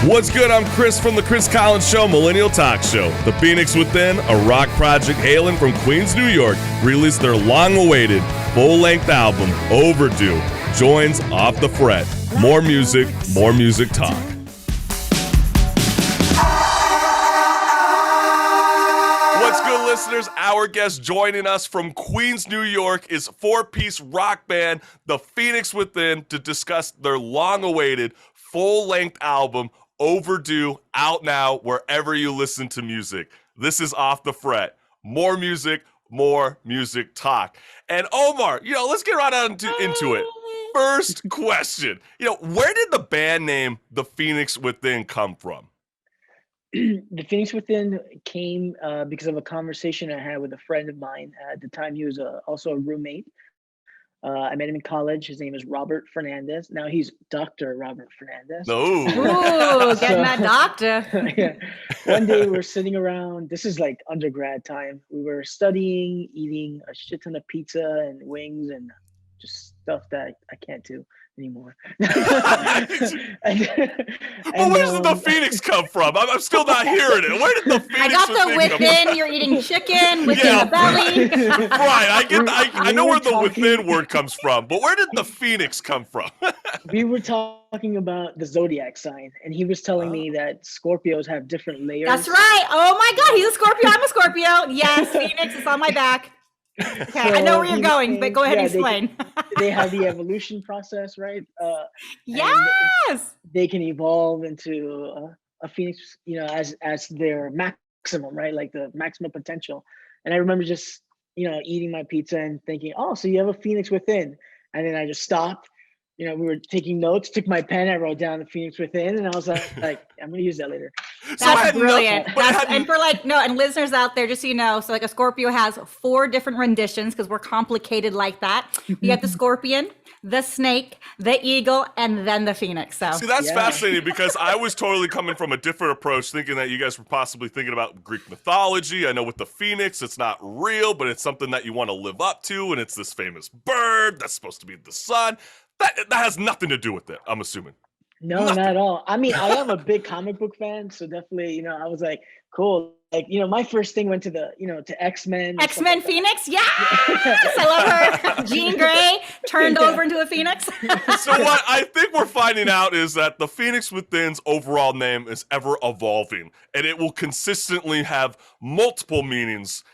What's good? I'm Chris from The Chris Collins Show, Millennial Talk Show. The Phoenix Within, a rock project hailing from Queens, New York, released their long-awaited, full-length album, Overdue, joins Off the Fret. More music talk. What's good, listeners? Our guest joining us from Queens, New York is four-piece rock band, The Phoenix Within, to discuss their long-awaited, full-length album, Overdue, out now wherever you listen to music. This is Off the Fret. More music talk. And Omar, let's get right on into it. First question, where did the band name The Phoenix Within come from? The Phoenix Within came because of a conversation I had with a friend of mine. At the time, he was also a roommate. I met him in college. His name is Robert Fernandez. Now he's Dr. Robert Fernandez. No. Ooh, getting that doctor. Yeah. One day we were sitting around. This is like undergrad time. We were studying, eating a shit ton of pizza and wings and just stuff that I can't do anymore. Where does the Phoenix come from? I'm still not hearing it. Where did the Phoenix I got the within. You're eating chicken within the belly. Right. I know where the within word comes from, but where did the Phoenix come from? We were talking about the zodiac sign, and he was telling me that Scorpios have different layers. That's right. Oh my God, he's a Scorpio. I'm a Scorpio. Yes, Phoenix is on my back. Okay, so I know where you're going, but go ahead and explain. They have the evolution process, right? Yes. They can evolve into a phoenix, as their maximum, right? Like the maximum potential. And I remember just, eating my pizza and thinking, oh, so you have a phoenix within. And then I just stopped. We were taking notes, took my pen, I wrote down the Phoenix Within, and I was like I'm gonna use that later. That's brilliant. And listeners out there, just so you know, so like a Scorpio has 4 different renditions because we're complicated like that. You have the scorpion, the snake, the eagle, and then the phoenix. So see, that's fascinating because I was totally coming from a different approach, thinking that you guys were possibly thinking about Greek mythology. I know with the phoenix, it's not real, but it's something that you want to live up to, and it's this famous bird that's supposed to be the sun. That has nothing to do with it, I'm assuming. No, not at all. I mean, I am a big comic book fan, so definitely, I was like, cool. Like, my first thing went to to X-Men. X-Men Phoenix? Yes! I love her. Jean Grey turned over into a phoenix. So what I think we're finding out is that the Phoenix Within's overall name is ever evolving, and it will consistently have multiple meanings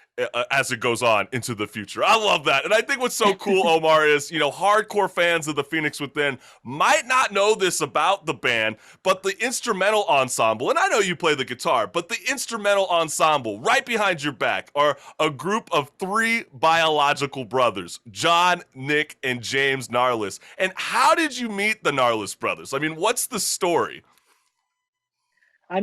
as it goes on into the future. I love that. And I think what's so cool, Omar, is, hardcore fans of the Phoenix Within might not know this about the band, but the instrumental ensemble, and I know you play the guitar, but the instrumental ensemble right behind your back are a group of 3 biological brothers, John, Nick, and James Narlis. And how did you meet the Narlis brothers? I mean, what's the story? I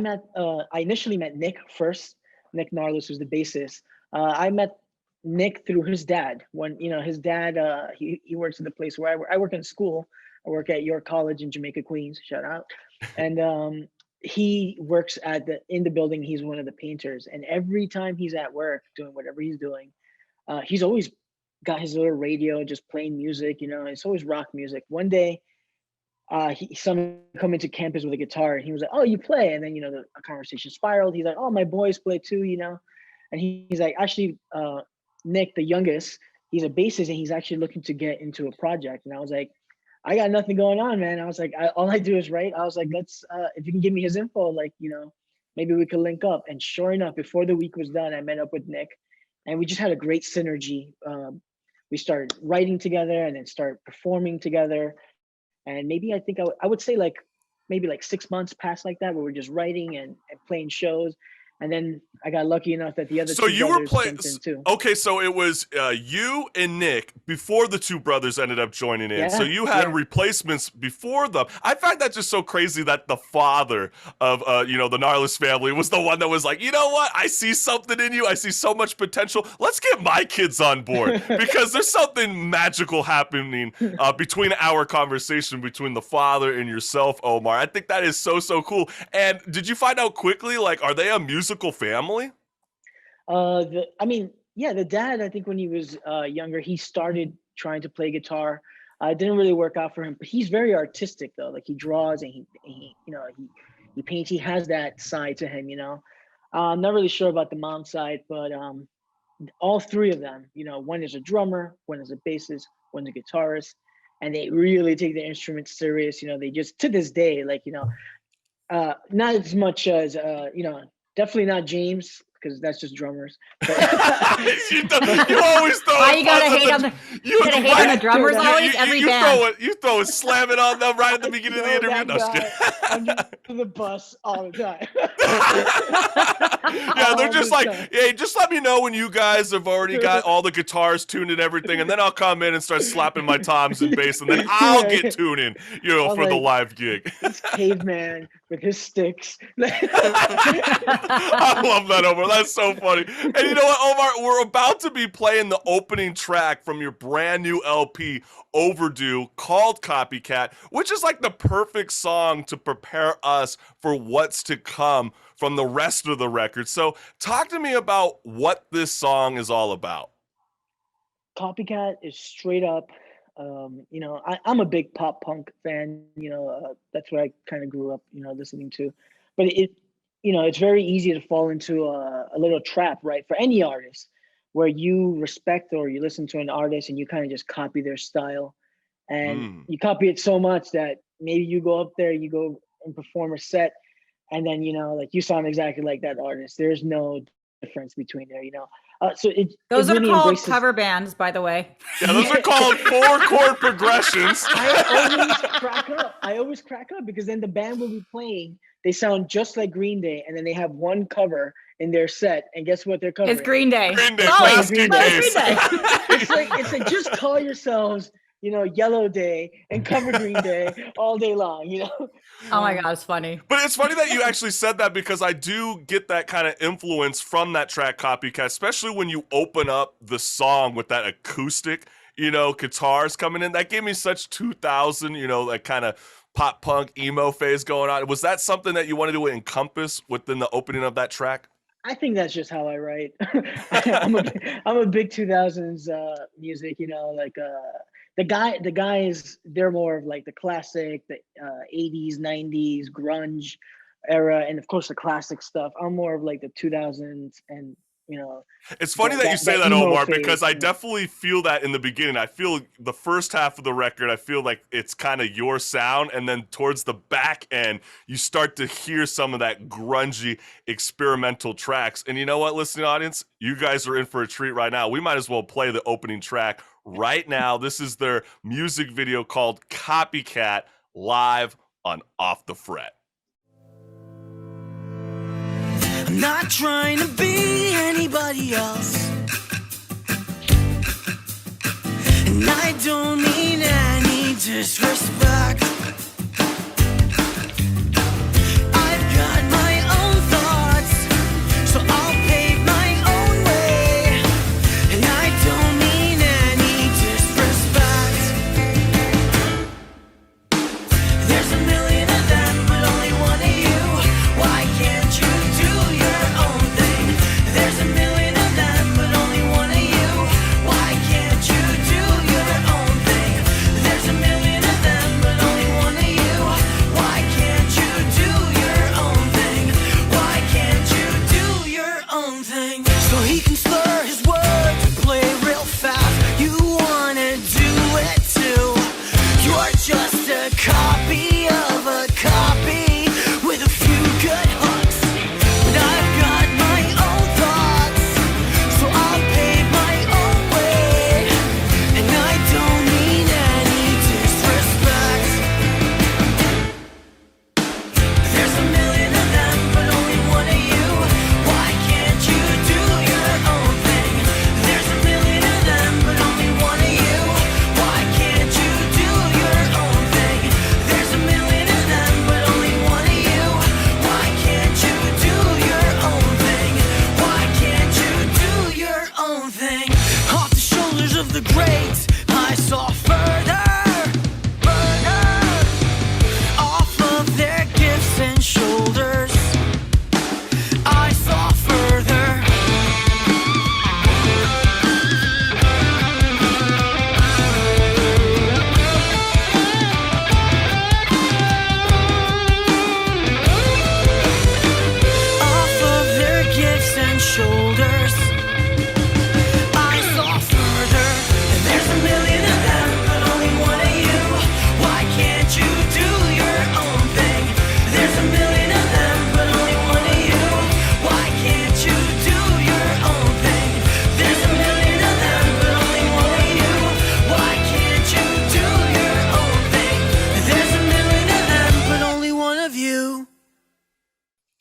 initially met Nick first. Nick Narlis was the bassist. I met Nick through his dad. When his dad, he works at the place where I work in school. I work at York College in Jamaica, Queens. Shout out! And he works in the building. He's one of the painters. And every time he's at work doing whatever he's doing, he's always got his little radio, just playing music. It's always rock music. One day, he saw me come into campus with a guitar, and he was like, "Oh, you play?" And then the conversation spiraled. He's like, "Oh, my boys play too," And he's like, actually, Nick, the youngest, he's a bassist, and he's actually looking to get into a project. And I was like, I got nothing going on, man. I was like, all I do is write. I was like, let's, if you can give me his info, maybe we could link up. And sure enough, before the week was done, I met up with Nick, and we just had a great synergy. We started writing together and then started performing together. And maybe I think I would say maybe 6 months passed like that, where we're just writing and playing shows. And then I got lucky enough that the other two brothers jumped in too. Okay, so it was you and Nick before the 2 brothers ended up joining in. So you had replacements before them. I find that just so crazy that the father of the Narlis family was the one that was like, you know what? I see something in you. I see so much potential. Let's get my kids on board because there's something magical happening between our conversation between the father and yourself, Omar. I think that is so cool. And did you find out quickly, are they a musical family? The dad, I think when he was younger, he started trying to play guitar. It didn't really work out for him, but he's very artistic though. Like he draws and he he paints. He has that side to him, I'm not really sure about the mom side, but all three of them, one is a drummer, one is a bassist, one's a guitarist, and they really take their instruments serious. They just, to this day, like, not as much as, definitely not James, because that's just drummers. But, you always throw. Why you gotta hate on the drummers always? Every band. You throw it, slam it on them right at the beginning of the interview. No, under the bus all the time. Yeah, they're just like, hey, just let me know when you guys have already got all the guitars tuned and everything, and then I'll come in and start slapping my toms and bass, and then I'll get tuning, for the live gig. This caveman with his sticks. I love that, Omar. That's so funny. And you know what, Omar? We're about to be playing the opening track from your brand new LP, Overdue, called Copycat, which is like the perfect song to prepare us for what's to come from the rest of the record. So talk to me about what this song is all about. Copycat is straight up, I'm a big pop punk fan, that's what I kind of grew up, listening to. But it's very easy to fall into a little trap, right? For any artist, where you respect or you listen to an artist and you kind of just copy their style. And you copy it so much that maybe you go up there, you go and perform a set, and then, like you sound exactly like that artist. There's no difference between there, So those are really called cover bands, by the way. Yeah, those are called 4-chord progressions. I always crack up because then the band will be playing. They sound just like Green Day, and then they have one cover in their set, and guess what they're covering? It's Green Day. Green Day. Always Green Day. It's like just call yourselves, Yellow Day and cover Green Day all day long, Oh my God, it's funny. But it's funny that you actually said that, because I do get that kind of influence from that track Copycat, especially when you open up the song with that acoustic, guitars coming in. That gave me such 2000, like kind of pop punk emo phase going on. Was that something that you wanted to encompass within the opening of that track? I think that's just how I write. I'm a big 2000s music, like the guys, they're more of like the classic, the 80s, 90s grunge era, and of course the classic stuff. I'm more of like the 2000s, and it's funny that you say that, Omar, phase, because I definitely feel that in the beginning. I feel the first half of the record, I feel like it's kind of your sound, and then towards the back end, you start to hear some of that grungy experimental tracks. And you know what, listening audience, you guys are in for a treat right now. We might as well play the opening track right now. This is their music video called Copycat, live on Off the Fret. I'm not trying to be anybody else, and I don't mean any disrespect. I've got my own thoughts, so I'll pave my own way, and I don't mean any disrespect. There's a million of them, but only one of you. Why can't you do your own thing? There's a million of them, but only one of you. Why can't you do your own thing? There's a million of them, but only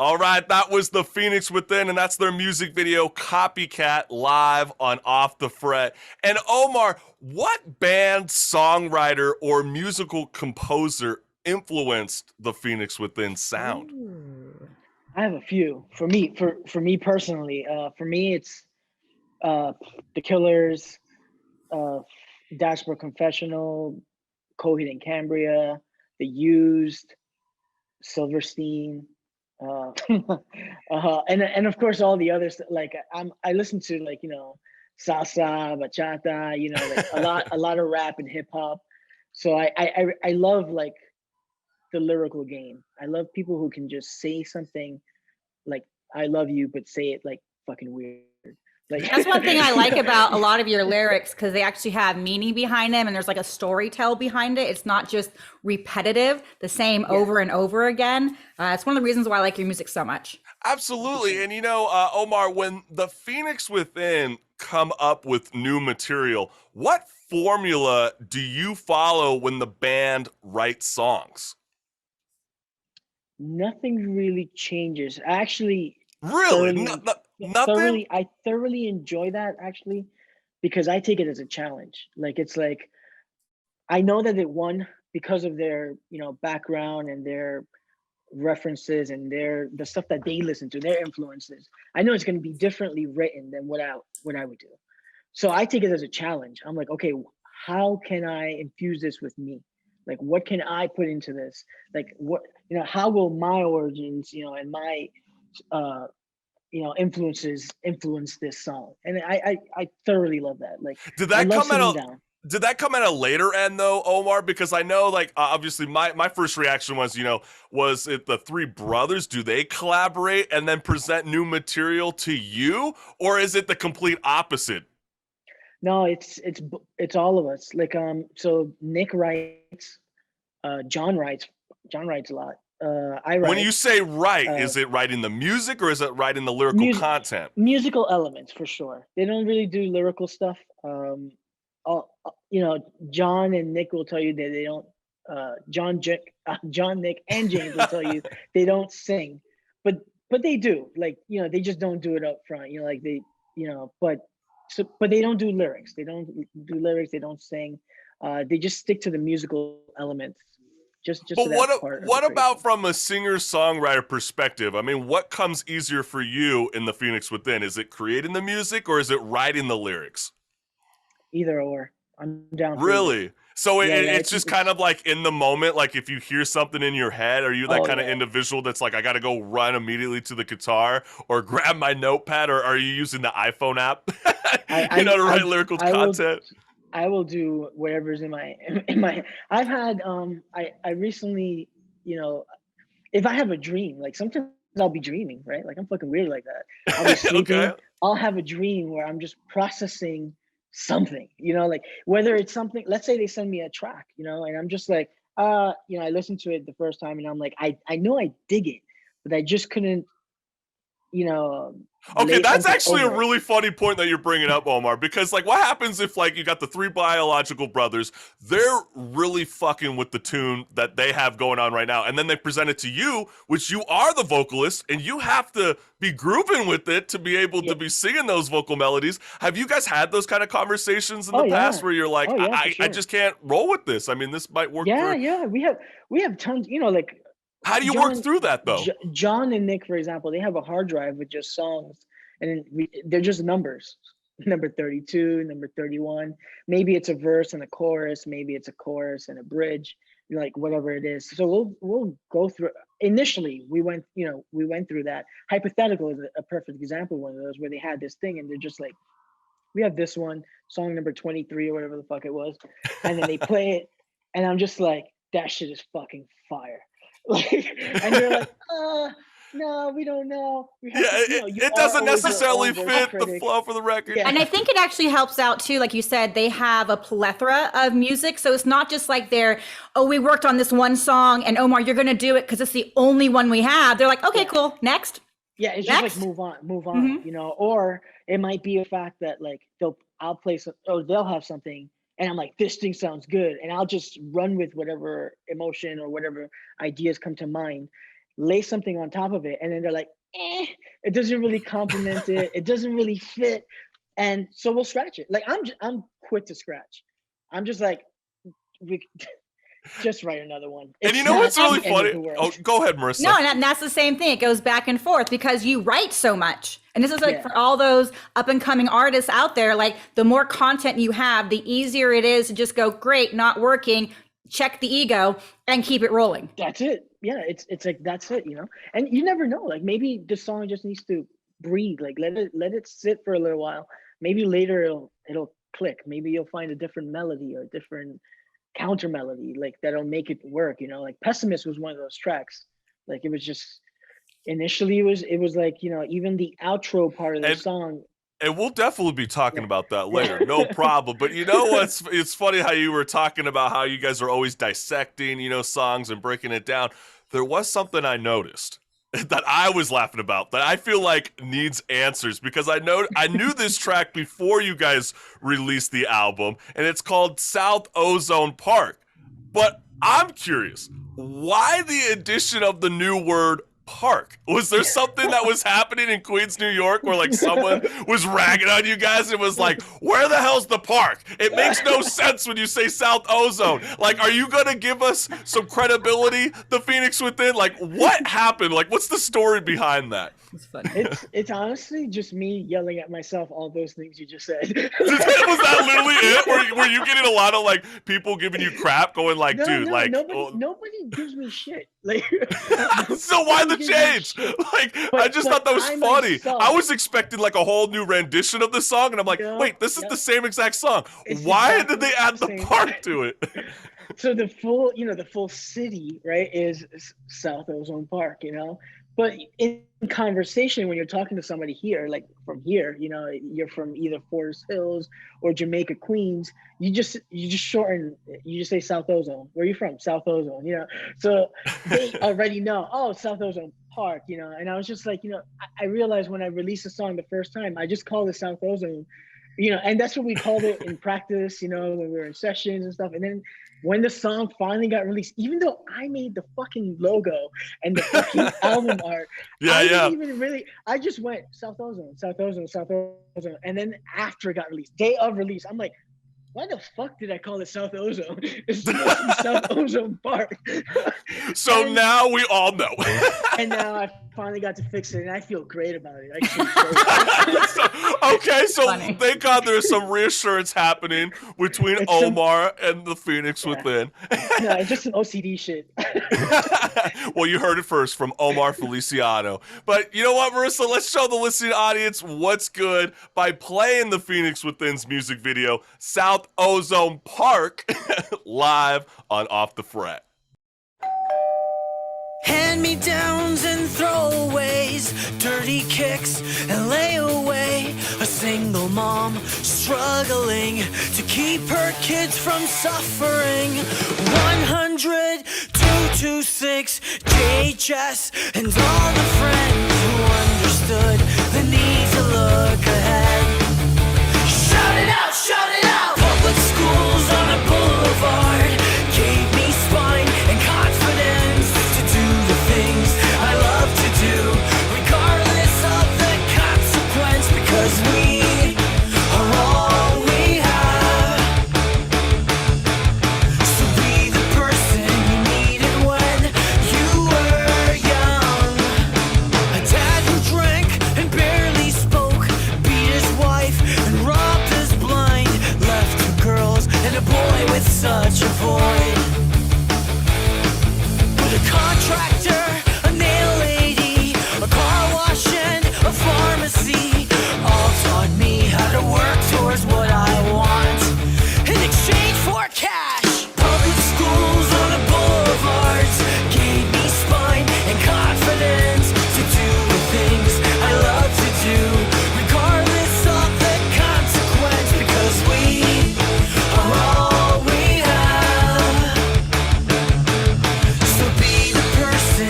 All right, that was The Phoenix Within, and that's their music video, Copycat, live on Off the Fret. And Omar, what band, songwriter, or musical composer influenced the Phoenix Within sound? I have a few. For me personally, for me it's The Killers, uh, Dashboard Confessional, Coheed and Cambria, The Used, Silverstein, uh, and of course all the others. Like I listen to like salsa, bachata, like a lot of rap and hip hop. So I love like the lyrical game. I love people who can just say something like "I love you," but say it like fucking weird. Like That's one thing I like about a lot of your lyrics, because they actually have meaning behind them and there's like a story tell behind it. It's not just repetitive, the same over and over again. It's one of the reasons why I like your music so much. Absolutely. And Omar, when the Phoenix Within come up with new material, what formula do you follow when the band writes songs? Nothing really changes. Actually, Really? Nothing? I thoroughly enjoy that actually, because I take it as a challenge. Like it's like I know that it won because of their background and their references and the stuff that they listen to, their influences. I know it's going to be differently written than what I would do. So I take it as a challenge. I'm like, okay, how can I infuse this with me? Like, what can I put into this? Like, how will my origins, and my, influences influence this song? And I thoroughly love that. Like, Did I that love come at sitting a down. did that come at a later end though, Omar? Because I know, like, obviously, my first reaction was, was it the three brothers? Do they collaborate and then present new material to you, or is it the complete opposite? No, it's all of us. Like, so Nick writes, John writes a lot. I When write. you say write, Uh, is it writing the music or is it writing the lyrical music content? musical elements for sure. They don't really do lyrical stuff. John and Nick will tell you that they don't. John, Nick, and James will tell you they don't sing, but they do. Like they just don't do it up front. Like they, but they don't do lyrics. They don't do lyrics. They don't sing. They just stick to the musical elements. Just But to that part of the what about creation. from a singer-songwriter perspective? I mean, what comes easier for you in The Phoenix Within? Is it creating the music or is it writing the lyrics? Either or, I'm down for either. Really? So Yeah, yeah. it's just kind of like in the moment, like if you hear something in your head, are you that Oh kind of yeah. individual that's like, I got to go run immediately to the guitar or grab my notepad, or are you using the iPhone app, to write lyrical I will content? I will do whatever's in my in my. I've had I recently if I have a dream, like sometimes I'll be dreaming, right? Like I'm fucking weird like that. I'll be Okay. sleeping. I'll have a dream where I'm just processing something, like whether it's something. Let's say they send me a track, and I'm just like, I listened to it the first time, and I'm like, I know I dig it, but I just couldn't, Okay, lay that's something actually a over it. really funny point that you're bringing up, Omar, because like what happens if like you got the three biological brothers, they're really fucking with the tune that they have going on right now, and then they present it to you, which you are the vocalist, and you have to be grooving with it to be able Yeah. to be singing those vocal melodies. Have you guys had those kind of conversations in Oh the yeah. past where you're like, Oh yeah, for I sure. just can't roll with this? I mean, this might work Yeah, for. yeah. We have tons, like How do you work John through that though? John and Nick, for example, they have a hard drive with just songs, and then they're just numbers. Number 32, number 31. Maybe it's a verse and a chorus. Maybe it's a chorus and a bridge. Like whatever it is. So we'll go through. Initially, we went through that. Hypothetical is a perfect example of one of those where they had this thing and they're just like, we have this one song number 23 or whatever the fuck it was, and then they play it, and I'm just like, that shit is fucking fire. Like, and they're like, no, we don't know. We have Yeah, to, you it are doesn't always your necessarily own worst fit the critic. flow for the record. Yeah. And I think it actually helps out too. Like you said, they have a plethora of music. So it's not just like we worked on this one song and Omar, you're going to do it because it's the only one we have. They're like, okay, Yeah. cool. Next. Yeah, it's just Next. like move on, Mhm. or it might be a fact that like I'll play some, or they'll have something, and I'm like, this thing sounds good, and I'll just run with whatever emotion or whatever ideas come to mind, lay something on top of it, and then they're like, it doesn't really complement it. It doesn't really fit, and so we'll scratch it. Like I'm quick to scratch. I'm just like, just write another one. And you know what's really funny? Oh, go ahead, Marissa. No, and that's the same thing. It goes back and forth because you write so much. And this is like for all those up and coming artists out there, like the more content you have, the easier it is to just go, great, not working, check the ego and keep it rolling. That's it. Yeah, it's like, that's it, you know? And you never know, like maybe the song just needs to breathe, like let it sit for a little while. Maybe later it'll click. Maybe you'll find a different melody or a different counter melody, like that'll make it work, you know? Like Pessimist was one of those tracks. Like it was just, initially it was like, you know, even the outro part of the song. And we'll definitely be talking about that later, no problem. But you know what's, it's funny how you were talking about how you guys are always dissecting, you know, songs and breaking it down. There was something I noticed that I was laughing about that I feel like needs answers, because I knew this track before you guys released the album, and it's called South Ozone Park. But I'm curious, why the addition of the new word park? Was there something that was happening in Queens, New York, where like someone was ragging on you guys and was like, where the hell's the park? It makes no sense when you say South Ozone. Like, are you gonna give us some credibility, the Phoenix Within? Like, what happened? Like, what's the story behind that? It's funny. It's honestly just me yelling at myself all those things you just said. Was that literally it? Were you getting a lot of like people giving you crap, going like, No, dude, no, like, nobody gives me shit. Like, so why the change? Like, I just thought that was funny. myself, I was expecting like a whole new rendition of the song, and I'm like, No, wait, this is no. the same exact song. It's Why exactly did they add the same. park to it? So the full city, right, is South Ozone Park, you know? But in conversation, when you're talking to somebody here, like from here, you know, you're from either Forest Hills or Jamaica, Queens, you just shorten, you just say South Ozone. Where are you from? South Ozone, you know? So they already know, oh, South Ozone Park, you know? And I was just like, you know, I realized when I released the song the first time, I just called it South Ozone, you know, and that's what we called it in practice, you know, when we were in sessions and stuff. And then when the song finally got released, even though I made the fucking logo and the fucking album art, I didn't even really, I just went South Ozone, South Ozone, South Ozone. And then after it got released, day of release, I'm like, why the fuck did I call it South Ozone? It's supposed to be South Ozone Park. So now we all know. And now I finally got to fix it, and I feel great about it. So Funny. thank God there's some reassurance happening between It's Omar and the Phoenix Within. No, it's just some OCD shit. Well, you heard it first from Omar Feliciano. But you know what, Marissa? Let's show the listening audience what's good by playing the Phoenix Within's music video, South Ozone Park, live on Off the Fret. Hand-me-downs and throwaways, dirty kicks and layaway. A single mom struggling to keep her kids from suffering. 100, 226, JHS, and all the friends who understood the need to look ahead. Shout it out, shout it out! Public schools on a boulevard gave me spine and confidence to do the things I love to do, regardless of the consequence, because we are all we have. So be the person you needed when you were young. A dad who drank and barely spoke, beat his wife and robbed us blind, left 2 girls and a boy with such a void. But a contractor, a nail lady, a car wash and a pharmacy all taught me how to work towards what I want in exchange for cash. Public schools on the boulevards gave me spine and confidence to do the things I love to do, regardless of the consequence, because we are all we have. So be the person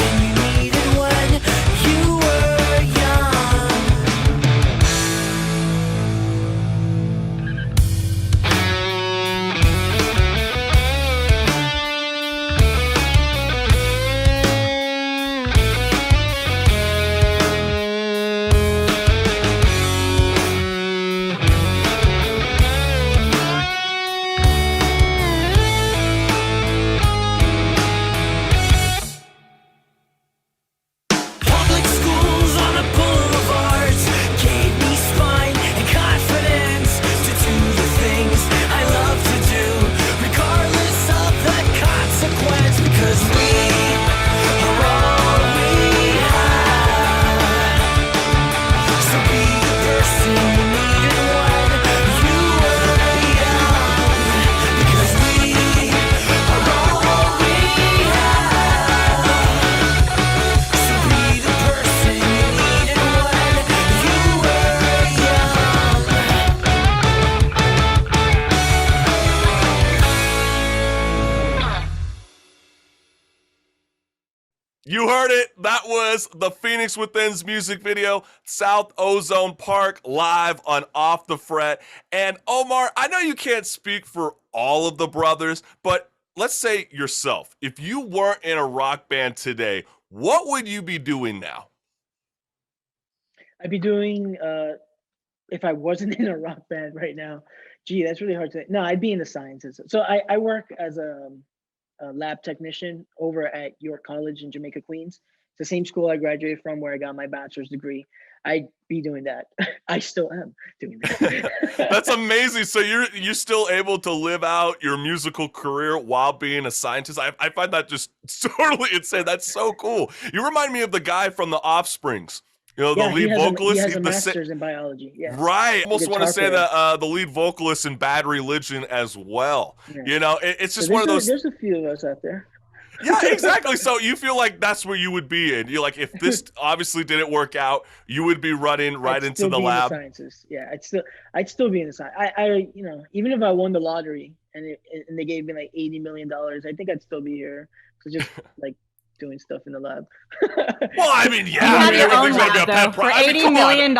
You heard it. That was the Phoenix Within's music video, South Ozone Park, live on Off the Fret. And Omar, I know you can't speak for all of the brothers, but let's say yourself. If you weren't in a rock band today, what would you be doing now? I'd be doing, if I wasn't in a rock band right now, gee, that's really hard to say. No, I'd be in the sciences. So I work as a lab technician over at York College in Jamaica, Queens. It's the same school I graduated from where I got my bachelor's degree. I'd be doing that. I still am doing that. That's amazing. So you're still able to live out your musical career while being a scientist. I find that just totally insane. That's so cool. You remind me of the guy from the Offsprings. You know, the lead vocalist. He has a master's in biology. Yeah. Right. I almost want to say player. that the lead vocalist in Bad Religion as well. Yeah. You know, it's just So one of those. There's a few of us out there. Yeah, exactly. So you feel like that's where you would be in. You're like, if this obviously didn't work out, you would be running right into the lab. In the sciences. Yeah, I'd still be in the science. I you know, even if I won the lottery and they gave me like $80 million, I think I'd still be here. So just like doing stuff in the lab. Well, I mean, yeah. You have your own everything's gonna be a lab, pet though. For $80 million,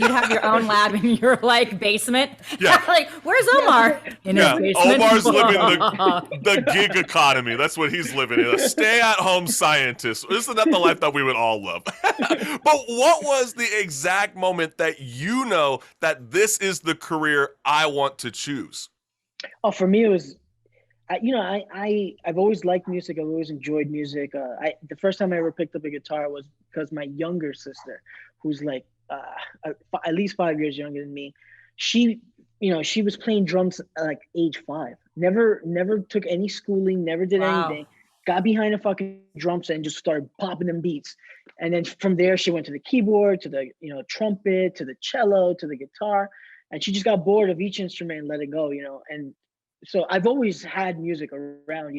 you'd have your own lab in your like basement. Yeah. Like, where's Omar? In his basement. Omar's living the gig economy. That's what he's living in. A stay-at-home scientist. Isn't that the life that we would all love? But what was the exact moment that you know that this is the career I want to choose? Oh, for me, it was, I've always liked music. I've always enjoyed music. The first time I ever picked up a guitar was because my younger sister, who's like at least 5 years younger than me, she was playing drums at like age 5. Never took any schooling, never did anything. Got behind a fucking drum set and just started popping them beats. And then from there, she went to the keyboard, to the trumpet, to the cello, to the guitar, and she just got bored of each instrument and let it go. And so I've always had music around,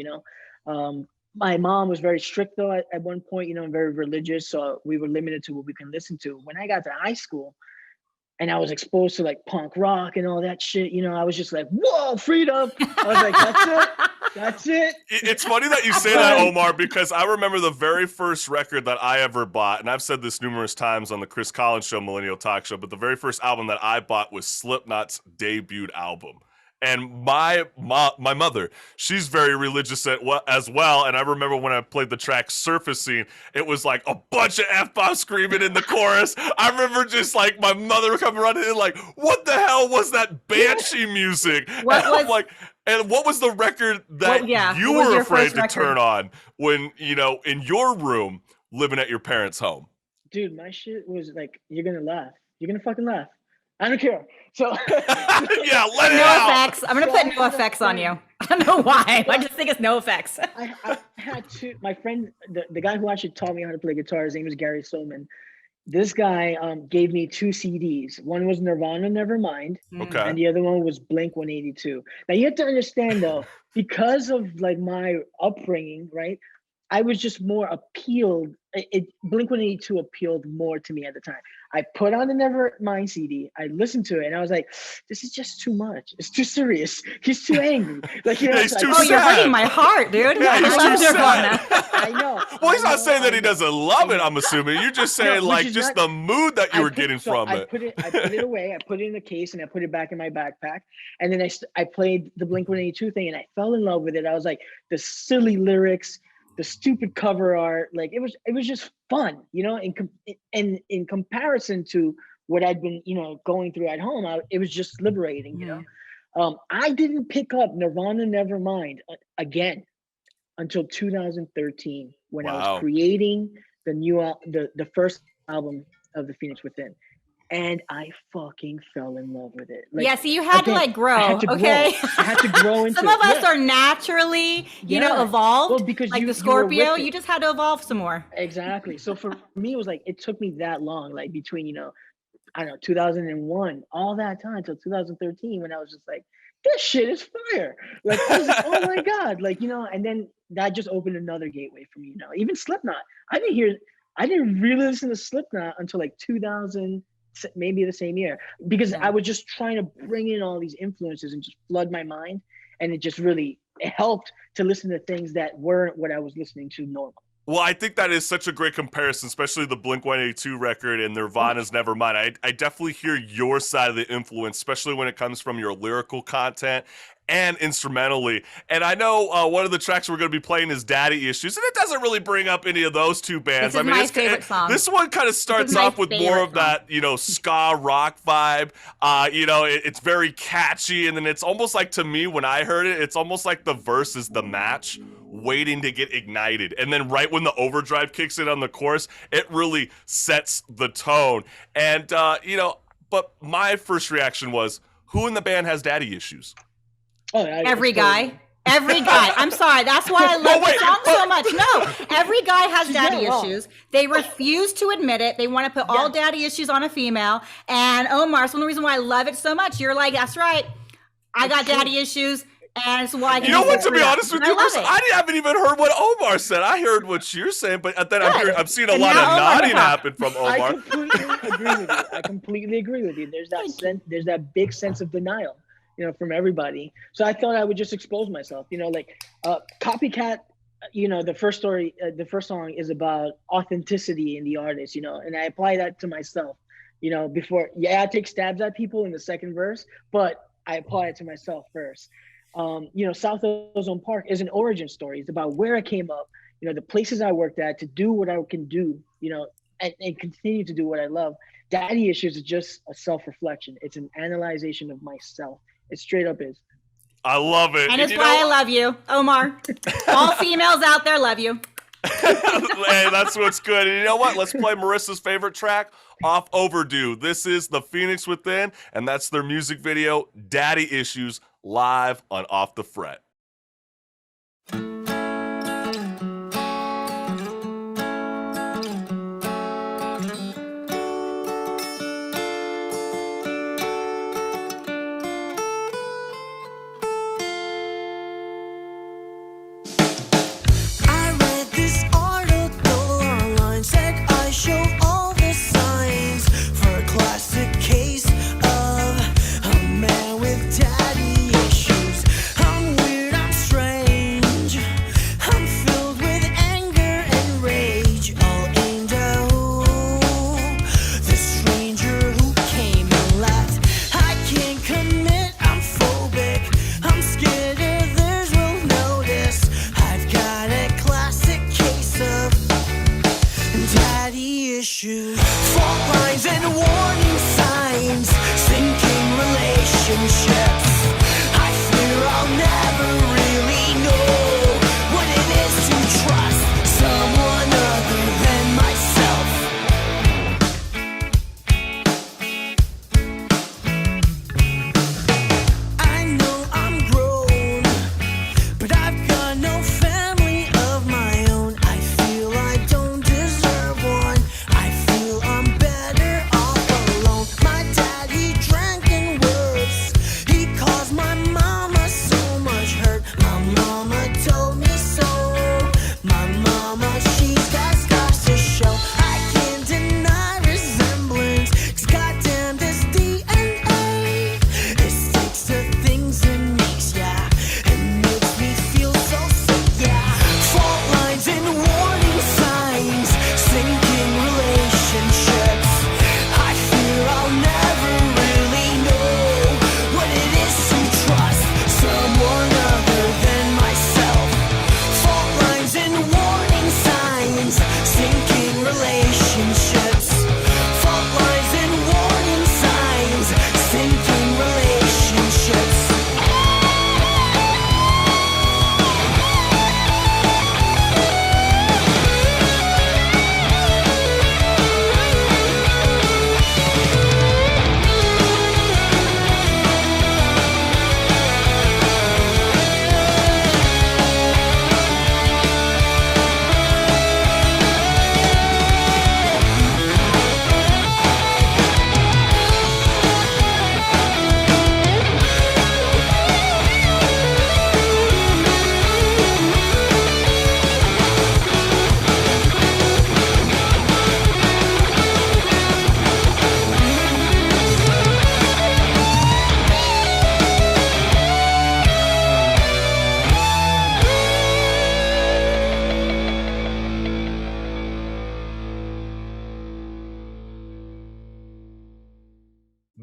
My mom was very strict though at one point, very religious. So we were limited to what we can listen to. When I got to high school and I was exposed to like punk rock and all that shit, I was just like, whoa, freedom. I was like, that's it. That's it. It's funny that you say that, Omar, because I remember the very first record that I ever bought, and I've said this numerous times on the Chris Collins Show, Millennial Talk Show, but the very first album that I bought was Slipknot's debut album. And my mother, she's very religious as well. And I remember when I played the track Surfacing, it was like a bunch of F-bombs screaming in the chorus. I remember just like my mother coming running in like, what the hell was that Banshee music? And what was the record that you were afraid to turn on when, in your room living at your parents' home? Dude, my shit was like, you're going to laugh. You're going to fucking laugh. I don't care. So yeah, let it no out. effects. I'm gonna put no effects on you. I don't know why. I just think it's no effects. I had to. My friend, the guy who actually taught me how to play guitar, his name is Gary Soman. This guy gave me 2 CDs. One was Nirvana, Nevermind, and the other one was Blink 182. Now you have to understand though, because of like my upbringing, right? I was just more appealed. Blink 182 appealed more to me at the time. I put on the Nevermind CD. I listened to it, and I was like, "This is just too much. It's too serious. He's too angry. Like, he's too sad. You're breaking my heart, dude. Yeah, he's too sad. I know. Well, he's not saying that he doesn't love it. I'm assuming you're just saying the mood that you were getting from it. I put it away. I put it in a case, and I put it back in my backpack. And then I played the Blink 182 thing, and I fell in love with it. I was like, the silly lyrics, the stupid cover art, like it was just fun, in comparison to what I'd been, going through at home. It was just liberating, I didn't pick up Nirvana Nevermind again until 2013 when I was creating the first album of the Phoenix Within. And I fucking fell in love with it. Like, so you had to grow, okay? I had to grow into Some of us are naturally, evolved. Well, because like the Scorpio, you just had to evolve some more. Exactly. So for me, it was like, it took me that long, like between, 2001, all that time till 2013, when I was just like, this shit is fire. Like, I was like, oh my God. Like, and then that just opened another gateway for me, even Slipknot. I didn't really listen to Slipknot until like 2000, maybe the same year, because I was just trying to bring in all these influences and just flood my mind, and it just really helped to listen to things that weren't what I was listening to normal. Well, I think that is such a great comparison, especially the Blink-182 record and Nirvana's Nevermind. I definitely hear your side of the influence, especially when it comes from your lyrical content and instrumentally. And I know one of the tracks we're going to be playing is Daddy Issues, and it doesn't really bring up any of those two bands. This is my favorite song. This one kind of starts my off with more favorite of that, ska rock vibe. It's very catchy, and then it's almost like, to me, when I heard it, it's almost like the verse is the match waiting to get ignited, and then right when the overdrive kicks in on the chorus, it really sets the tone. And but my first reaction was, who in the band has daddy issues? Every guy. I'm sorry. That's why I love the song so much. No, every guy has daddy issues. They refuse to admit it. They want to put all daddy issues on a female. And Omar, it's one of the reasons why I love it so much. You're like, that's right. I got daddy issues. And it's why I can to be honest with you, I haven't even heard what Omar said. I heard what you're saying, but then I'm seeing a lot of nodding happen from Omar. I completely agree with you. There's that big sense of denial, from everybody. So I thought I would just expose myself. Copycat. The first song is about authenticity in the artist. And I apply that to myself. Before, I take stabs at people in the second verse, but I apply it to myself first. South Ozone Park is an origin story. It's about where I came up, the places I worked at to do what I can do, and continue to do what I love. Daddy Issues is just a self-reflection. It's an analyzation of myself. It straight up is. I love it. And it's why I love you, Omar. All females out there love you. Hey, that's what's good. And you know what? Let's play Marissa's favorite track off Overdue. This is The Phoenix Within, and that's their music video, Daddy Issues, live on Off the Fret. He called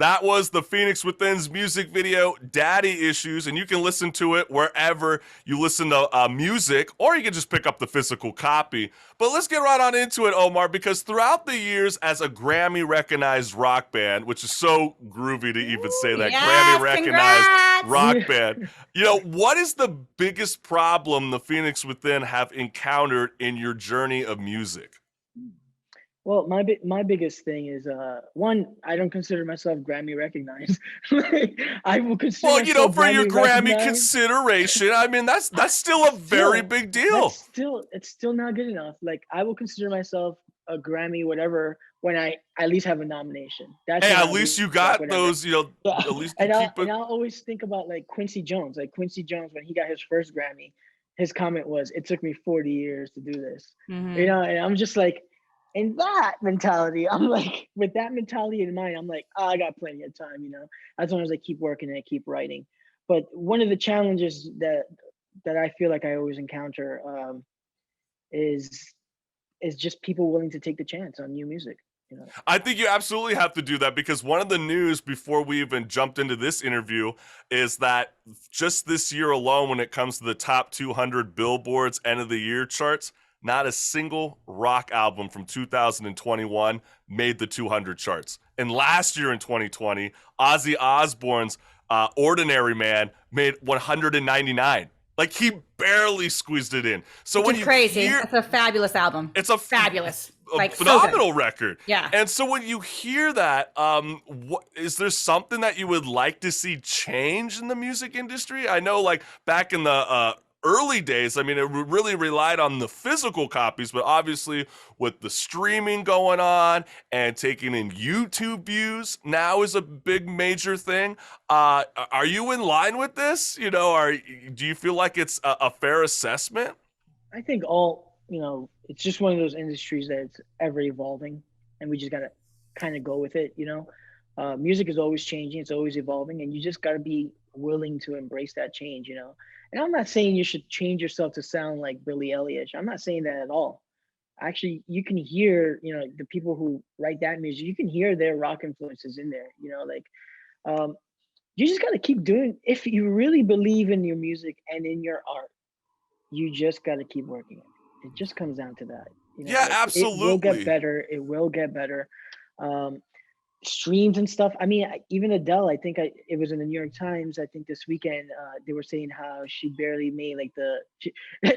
That was the Phoenix Within's music video, Daddy Issues, and you can listen to it wherever you listen to music, or you can just pick up the physical copy. But let's get right on into it, Omar, because throughout the years as a Grammy-recognized rock band, which is so groovy to even say that, Yes, Grammy-recognized congrats! rock band, you know, what is the biggest problem the Phoenix Within have encountered in your journey of music? Well, my biggest thing is one, I don't consider myself Grammy recognized. Like, I will consider Well, you know, myself for your Grammy recognized. consideration, I mean, that's still a very big deal. It's still not good enough. Like, I will consider myself a Grammy whatever when I at least have a nomination. That's Hey, when at I'll least be you like, got whatever. those, you know, Yeah. at least you And keep it. I'll always think about like Quincy Jones. Like Quincy Jones, when he got his first Grammy, his comment was, "It took me 40 years to do this." Mhm. You know, and I'm just like, in that mentality, I'm like, with that mentality in mind, I'm like, oh, I got plenty of time, you know, as long as I keep working and I keep writing. But one of the challenges that I feel like I always encounter is just people willing to take the chance on new music, you know. I think you absolutely have to do that because one of the news before we even jumped into this interview is that just this year alone, when it comes to the top 200 Billboard's end of the year charts, not a single rock album from 2021 made the 200 charts. And last year in 2020, Ozzy Osbourne's Ordinary Man made 199. Like, he barely squeezed it in. So Which when is you crazy. hear, It's a fabulous album. it's a Fabulous. a Like, so phenomenal record. Yeah. And so when you hear that, what is there something that you would like to see change in the music industry? I know, like, back in the early days, I mean, it really relied on the physical copies, but obviously with the streaming going on and taking in YouTube views now is a big major thing. Are you in line with this? You know, do you feel like it's a fair assessment? I think you know, it's just one of those industries that's ever evolving, and we just gotta kind of go with it, you know. Music is always changing, it's always evolving, and you just gotta be willing to embrace that change, you know. And I'm not saying you should change yourself to sound like Billy Elliot. I'm not saying that at all. Actually, you can hear, you know, the people who write that music, you can hear their rock influences in there, you know, like you just gotta keep doing. If you really believe in your music and in your art, you just gotta keep working it. It just comes down to that. You know, Yeah, like, it will get absolutely. better. It will get better. Streams and stuff. I mean, even Adele, I think it was in the New York Times, I think this weekend, they were saying how she barely made like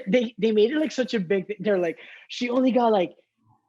they made it like such a big thing. They're like, she only got like,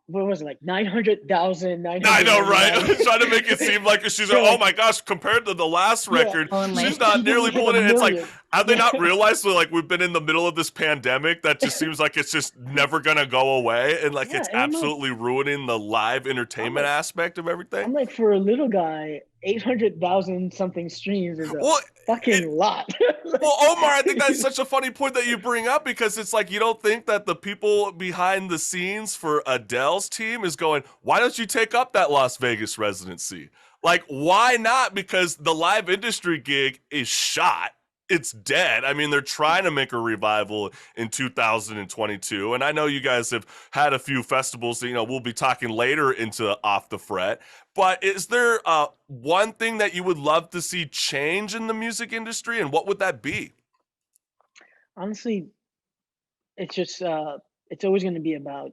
what was it, like 900,000, I know, right? Trying to make it seem like she's like, oh my gosh, compared to the last record, Only. she's not She nearly didn't hit pulling a it. It's like, million. have they not realized that, like, we've been in the middle of this pandemic that just seems like it's just never gonna go away, and like Yeah, it's and I'm like, absolutely ruining the live entertainment aspect of everything? I'm like, for a little guy, 800,000 something streams is a Well, fucking lot. Well, Omar, I think that's such a funny point that you bring up because it's like you don't think that the people behind the scenes for Adele's team is going, why don't you take up that Las Vegas residency? Like, why not? Because the live industry gig is shot. It's dead. I mean, they're trying to make a revival in 2022. And I know you guys have had a few festivals that, you know, we'll be talking later into Off the Fret. But is there one thing that you would love to see change in the music industry, and what would that be? Honestly, it's just it's always going to be about.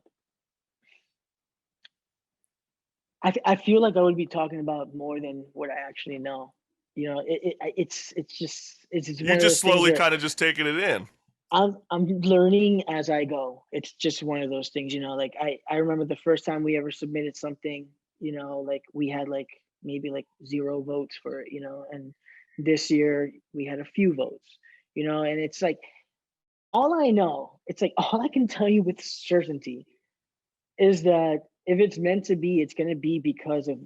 I feel like I would be talking about more than what I actually know. You know, it's You're one of just those things slowly where kind of just taking it in. I'm learning as I go. It's just one of those things, you know. Like I remember the first time we ever submitted something, you know, like we had like maybe like 0 votes for it, you know, and this year we had a few votes, you know, and it's like all I know, it's like all I can tell you with certainty is that if it's meant to be, it's gonna be because of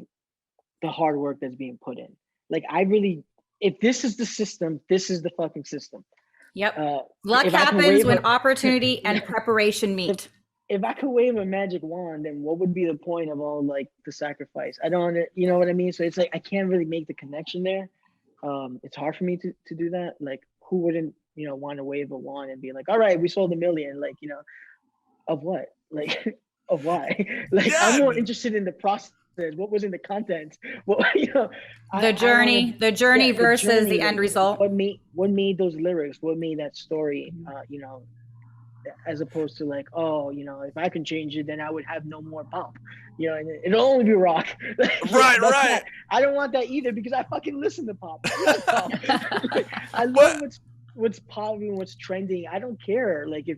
the hard work that's being put in. Like I really, if this is the system, this is the fucking system. Yep. Uh, Luck if I can happens wave when a- opportunity and preparation meet. if I could wave a magic wand, then what would be the point of all like the sacrifice? I don't, you know what I mean? So it's like I can't really make the connection there. It's hard for me to do that. Like who wouldn't, you know, want to wave a wand and be like, all right, we sold 1 million. Like, you know, of what? Like of why? Like I'm Yeah, more interested in the process what was in the content, what The journey versus the end result. What made those lyrics? What made that story? As opposed to like, oh, if I can change it, then I would have no more pop. And it'll only be rock. Right. I don't want that either because I fucking listen to pop. I love what's popular, what's trending. I don't care like if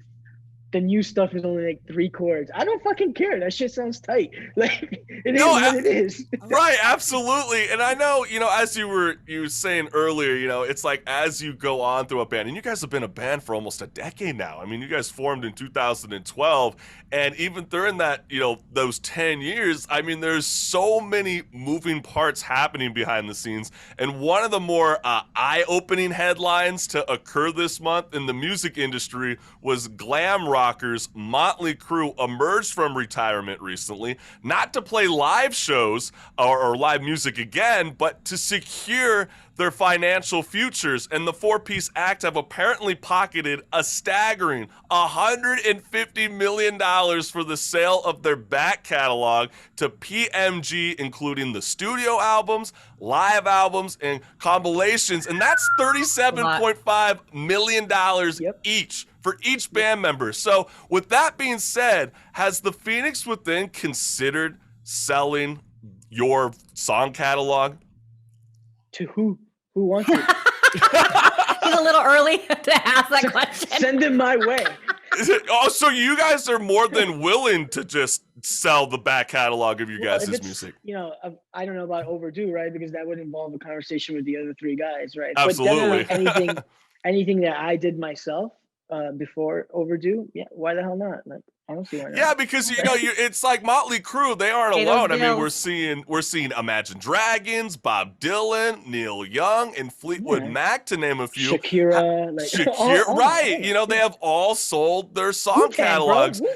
the new stuff is only like 3 chords. I don't fucking care. That shit sounds tight. Like it is what it is. Right, absolutely. And I know, as you were saying earlier, it's like as you go on through a band, and you guys have been a band for almost a decade now. I mean, you guys formed in 2012, and even during that, those 10 years, I mean, there's so many moving parts happening behind the scenes. And one of the more eye-opening headlines to occur this month in the music industry was glam rockers Motley Crue emerged from retirement recently, not to play live shows or live music again, but to secure their financial futures. And the 4-piece act have apparently pocketed a staggering $150 million for the sale of their back catalog to PMG, including the studio albums, live albums, and compilations. And that's $37.5 million each for each band member. So with that being said, has the Phoenix Within considered selling your song catalog? To who wants it? He's a little early to ask that question. Send it my way. So you guys are more than willing to just sell the back catalog of you guys' music? I don't know about Overdue, right? Because that would involve a conversation with the other 3 guys, right? Absolutely. But definitely anything that I did myself before Overdue, why the hell not? Like, I don't see why not. Yeah, because it's like Motley Crue, they aren't alone. I mean, we're seeing Imagine Dragons, Bob Dylan, Neil Young, and Fleetwood Mac, to name a few. Shakira, right? They have all sold their song Wu-Tang, catalogs. Bro,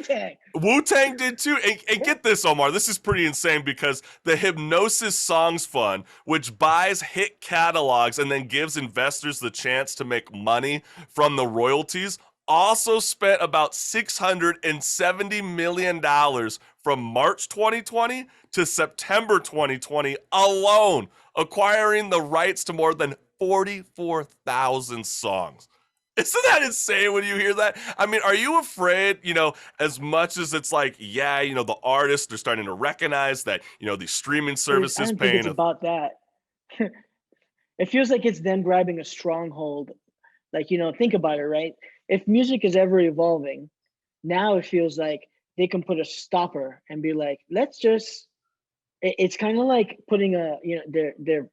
Wu-Tang did too. And get this, Omar, this is pretty insane because the Hypnosis Songs Fund, which buys hit catalogs and then gives investors the chance to make money from the royalties, also spent about $670 million from March 2020 to September 2020 alone, acquiring the rights to more than 44,000 songs. Isn't that insane when you hear that? I mean, are you afraid, as much as it's like, the artists are starting to recognize that, these streaming services I don't paying think it's about that. It feels like it's them grabbing a stronghold. Like, think about it, right? If music is ever evolving, now it feels like they can put a stopper and be like, it's kind of like putting they're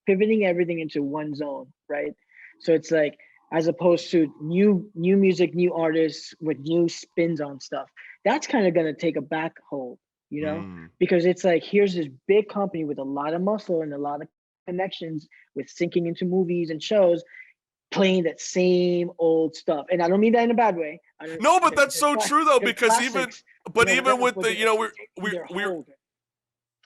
pivoting everything into one zone, right? So it's like, as opposed to new music, new artists with new spins on stuff, that's kind of going to take a back hold, because it's like, here's this big company with a lot of muscle and a lot of connections with syncing into movies and shows, playing that same old stuff. And I don't mean that in a bad way. No, but that's so true though, because classics, even with the, we're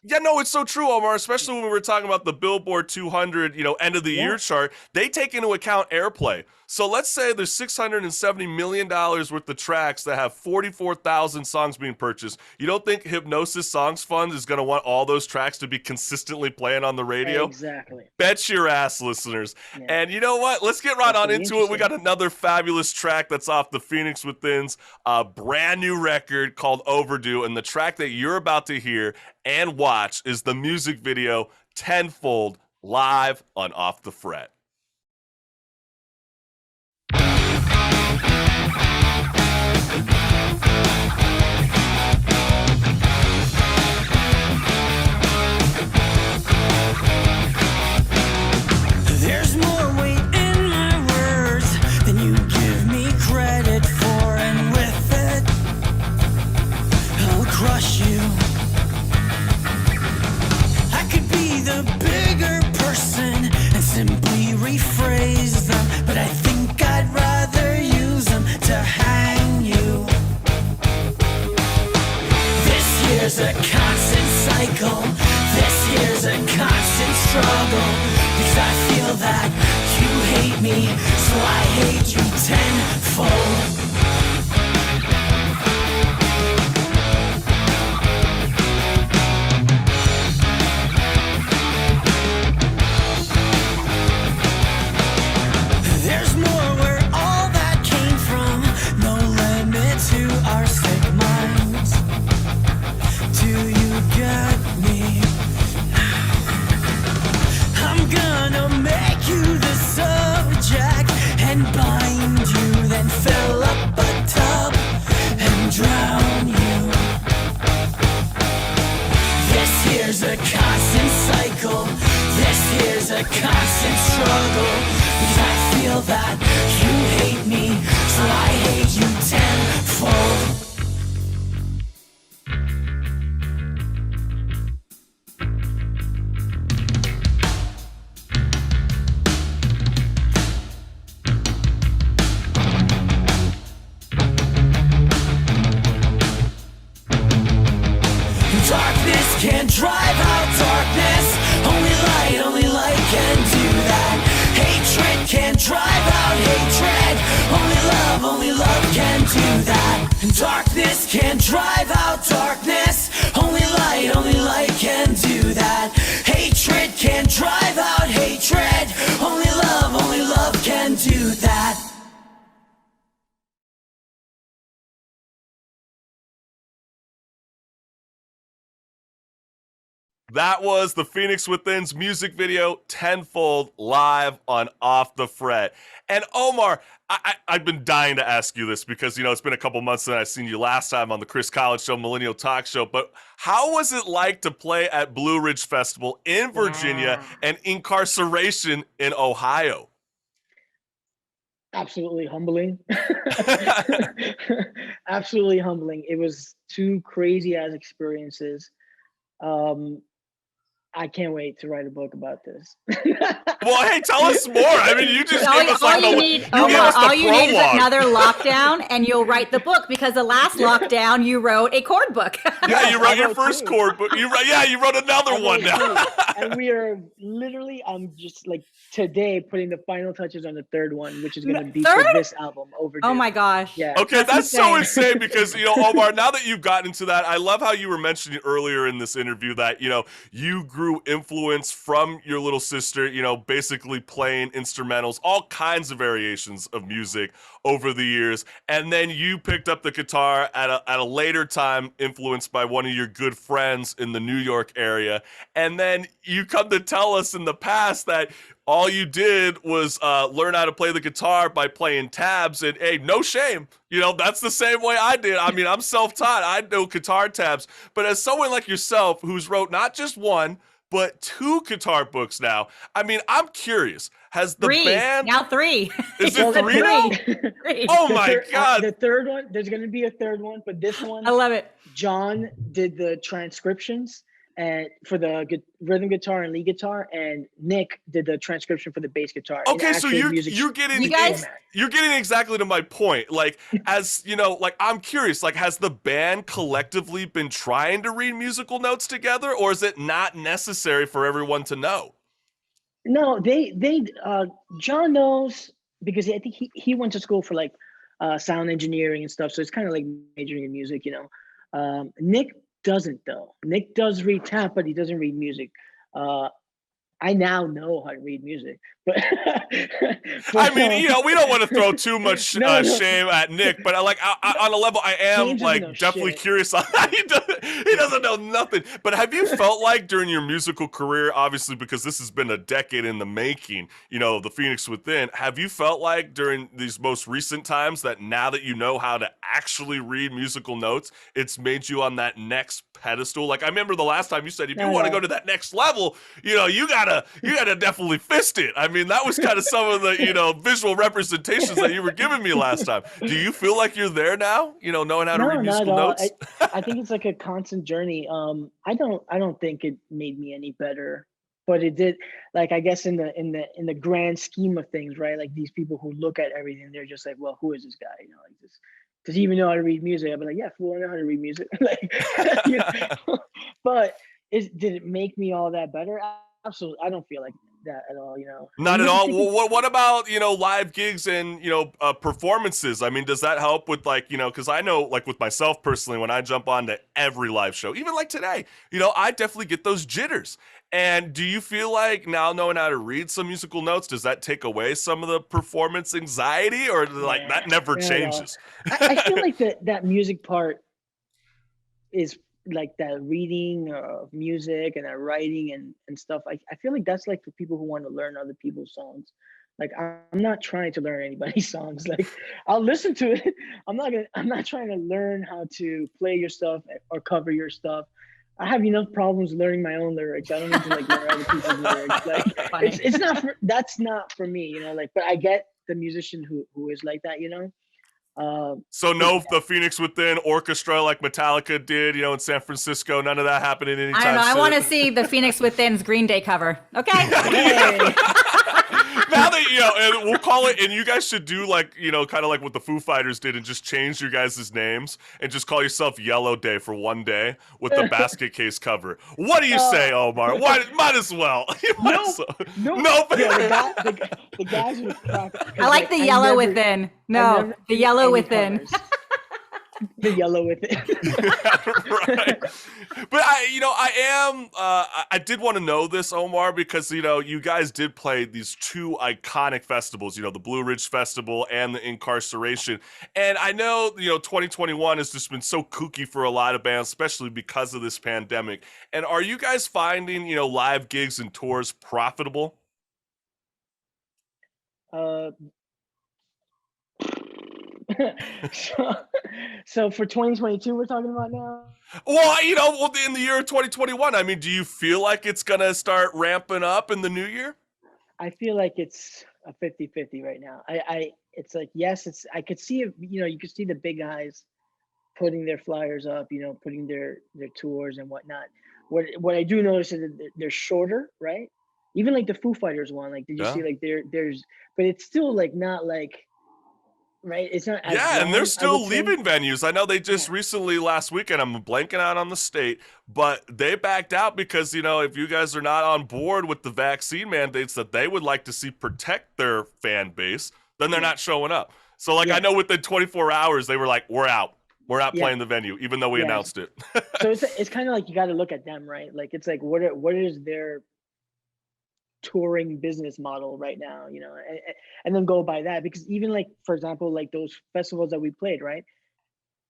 yeah, no, it's so true, Omar, especially when we were talking about the Billboard 200, end of the year chart. They take into account airplay. So let's say there's $670 million worth of tracks that have 44,000 songs being purchased. You don't think Hypnosis Songs Fund is going to want all those tracks to be consistently playing on the radio? Exactly. Bet your ass, listeners. Yeah. And you know what? Let's get right on into it. We got another fabulous track that's off the Phoenix Within's brand new record called Overdue. And the track that you're about to hear and watch is the music video Tenfold, live on Off the Fret. There's more weight in my words than you give me credit for, and with it, I'll crush you. I could be the bigger person and simply rephrase them, but I think I'd rather use them to hang you. This year's a constant cycle, this year's a constant struggle. Cause I feel that you hate me, so I hate you tenfold. a constant struggle, because I feel that you hate me, so I hate you tenfold. Darkness can't drive out darkness. Only light can do that. Hatred can't drive out hatred. Only love can do that. And darkness can't drive out darkness. Only light can do that. Hatred can't drive out hatred. Only love can do that. That was the Phoenix Within's music video, Tenfold, live on Off the Fret. And Omar, I've been dying to ask you this because, you know, it's been a couple months since I've seen you last time on the Chris College Show, Millennial Talk Show. But how was it like to play at Blue Ridge Festival in Virginia and Incarceration in Ohio? Absolutely humbling. Absolutely humbling. It was two crazy ass experiences. I can't wait to write a book about this. Well, hey, tell us more. I mean, you just gave us like all you need is another lockdown, and you'll write the book. Because the last lockdown, you wrote a chord book. Yeah, you wrote your first chord book. You wrote another one now. And we are literally, I'm just like today putting the final touches on the third one, which is going to be for this album. Overdue. Oh my gosh! Yeah. Okay, that's so insane because, you know, Omar, now that you've gotten into that, I love how you were mentioning earlier in this interview that, you know, you grew influence from your little sister, you know, basically playing instrumentals, all kinds of variations of music over the years. And then you picked up the guitar at a later time, influenced by one of your good friends in the New York area. And then you come to tell us in the past that all you did was learn how to play the guitar by playing tabs. And hey, no shame. You know, that's the same way I did. I mean, I'm self-taught. I know guitar tabs. But as someone like yourself who's wrote not just one, but two guitar books now, I mean, I'm curious. Has the band... Now three. Is it three now? Three. Oh my God. The third one, there's going to be a third one, but this one... I love it. John did the transcriptions and for the rhythm guitar and lead guitar, and Nick did the transcription for the bass guitar. Okay, so you're getting exactly to my point. Like, as you know, like I'm curious, like has the band collectively been trying to read musical notes together, or is it not necessary for everyone to know? No, John knows because I think he went to school for like sound engineering and stuff, so it's kind of like majoring in music, you know. Nick doesn't though. Nick does read tab, but he doesn't read music. I now know how to read music, but I mean, you know, we don't want to throw too much shame at Nick, but like on a level, I am like definitely curious on that. He doesn't know nothing. But have you felt like during your musical career, obviously because this has been a decade in the making, you know, the Phoenix Within, have you felt like during these most recent times that now that you know how to actually read musical notes, it's made you on that next pedestal? Like I remember the last time you said, if you want to go to that next level, you know, you gotta definitely fist it. I mean, that was kind of some of the, you know, visual representations that you were giving me last time. Do you feel like you're there now? You know, knowing how to read musical notes? I think it's like a constant journey. I don't think it made me any better, but it did. Like I guess in the grand scheme of things, right? Like these people who look at everything, they're just like, well, who is this guy? You know, like this. Does he even know how to read music? I'd be like, yeah, fool, I know how to read music. Like, you know? But did it make me all that better? Absolutely. I don't feel like that at all, you know. Not at all. Well, what about, you know, live gigs and, you know, performances? I mean, does that help with like, you know, because I know like with myself personally, when I jump on to every live show, even like today, you know, I definitely get those jitters. And do you feel like now knowing how to read some musical notes, does that take away some of the performance anxiety, or like that never changes? I feel like that music part is like that reading of music and that writing and stuff. I feel like that's like for people who want to learn other people's songs. Like I'm not trying to learn anybody's songs. Like I'll listen to it. I'm not trying to learn how to play your stuff or cover your stuff. I have enough problems learning my own lyrics. I don't need to like learn other people's lyrics. Like Funny. it's not for, that's not for me, you know, like, but I get the musician who is like that, you know. So no, the Phoenix Within orchestra like Metallica did, you know, in San Francisco. None of that happening anytime I don't know. I soon. want to see the Phoenix Within's Green Day cover. Okay. Hey. Now that, you know, and we'll call it, and you guys should do like, you know, kind of like what the Foo Fighters did and just change your guys' names and just call yourself Yellow Day for one day with the basket case cover. What do you say, Omar? Why, might as well. You might No, as well. no, Nope. yeah, the guys would crack. I like the yellow within. No, the yellow within. The yellow within. Right. But I did want to know this, Omar, because, you know, you guys did play these two iconic festivals, you know, the Blue Ridge Festival and the Incarceration. And I know, you know, 2021 has just been so kooky for a lot of bands, especially because of this pandemic. And are you guys finding, you know, live gigs and tours profitable? So for 2022, we're talking about now. Well, you know, in the year of 2021, I mean, do you feel like it's going to start ramping up in the new year? I feel like it's a 50-50 right now. It's like, yes, I could see it, you know, you could see the big guys putting their flyers up, you know, putting their tours and whatnot. What I do notice is that they're shorter, right? Even like the Foo Fighters one, like, did you see like there's, but it's still like not like, right? It's not. Yeah, and they're still leaving venues. I know they just recently last weekend, I'm blanking out on the state, but they backed out because, you know, if you guys are not on board with the vaccine mandates that they would like to see protect their fan base, then they're not showing up. So like, I know within 24 hours, they were like, we're out. We're not playing the venue, even though we announced it. So it's kind of like you got to look at them, right? Like, it's like, what is their touring business model right now, you know, and then go by that. Because even like, for example, like those festivals that we played, right?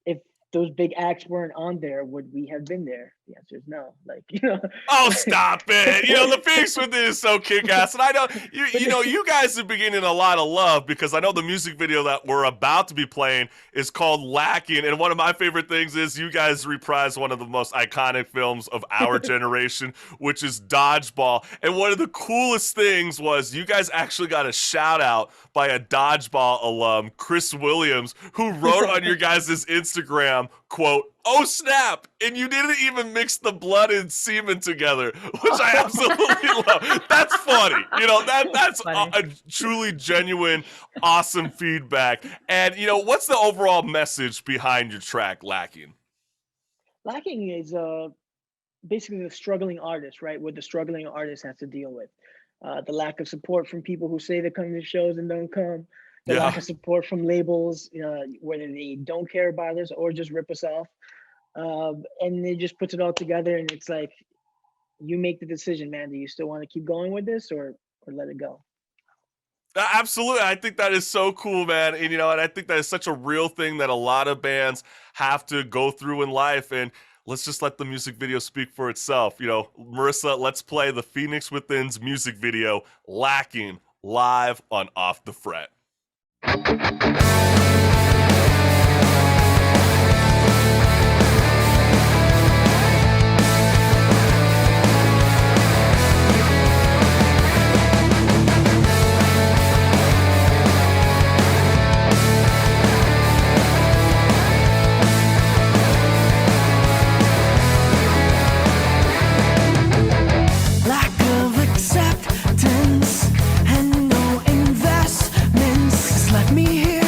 If those big acts weren't on there, would we have been there? The answer is no. Like, you know. Oh, stop it. You know, the Phoenix Within is so kick-ass. And I know, you know, you guys have been getting a lot of love because I know the music video that we're about to be playing is called Lacking. And one of my favorite things is you guys reprise one of the most iconic films of our generation, which is Dodgeball. And one of the coolest things was you guys actually got a shout out by a Dodgeball alum, Chris Williams, who wrote on your guys' Instagram, quote, "Oh snap," and you didn't even mix the blood and semen together, which I absolutely love. That's funny. You know, that's a truly genuine, awesome feedback. And, you know, what's the overall message behind your track, Lacking? Lacking is basically the struggling artist, right? What the struggling artist has to deal with. The lack of support from people who say they're coming to shows and don't come. The lack of support from labels, whether they don't care about us or just rip us off. And it just puts it all together, and it's like, you make the decision, man. Do you still want to keep going with this or let it go? Absolutely. I think that is so cool, man. And, you know, and I think that is such a real thing that a lot of bands have to go through in life. And let's just let the music video speak for itself. You know, Marissa, let's play the Phoenix Within's music video, Lacking, live on Off the Fret. Lack of acceptance and no investments has left me here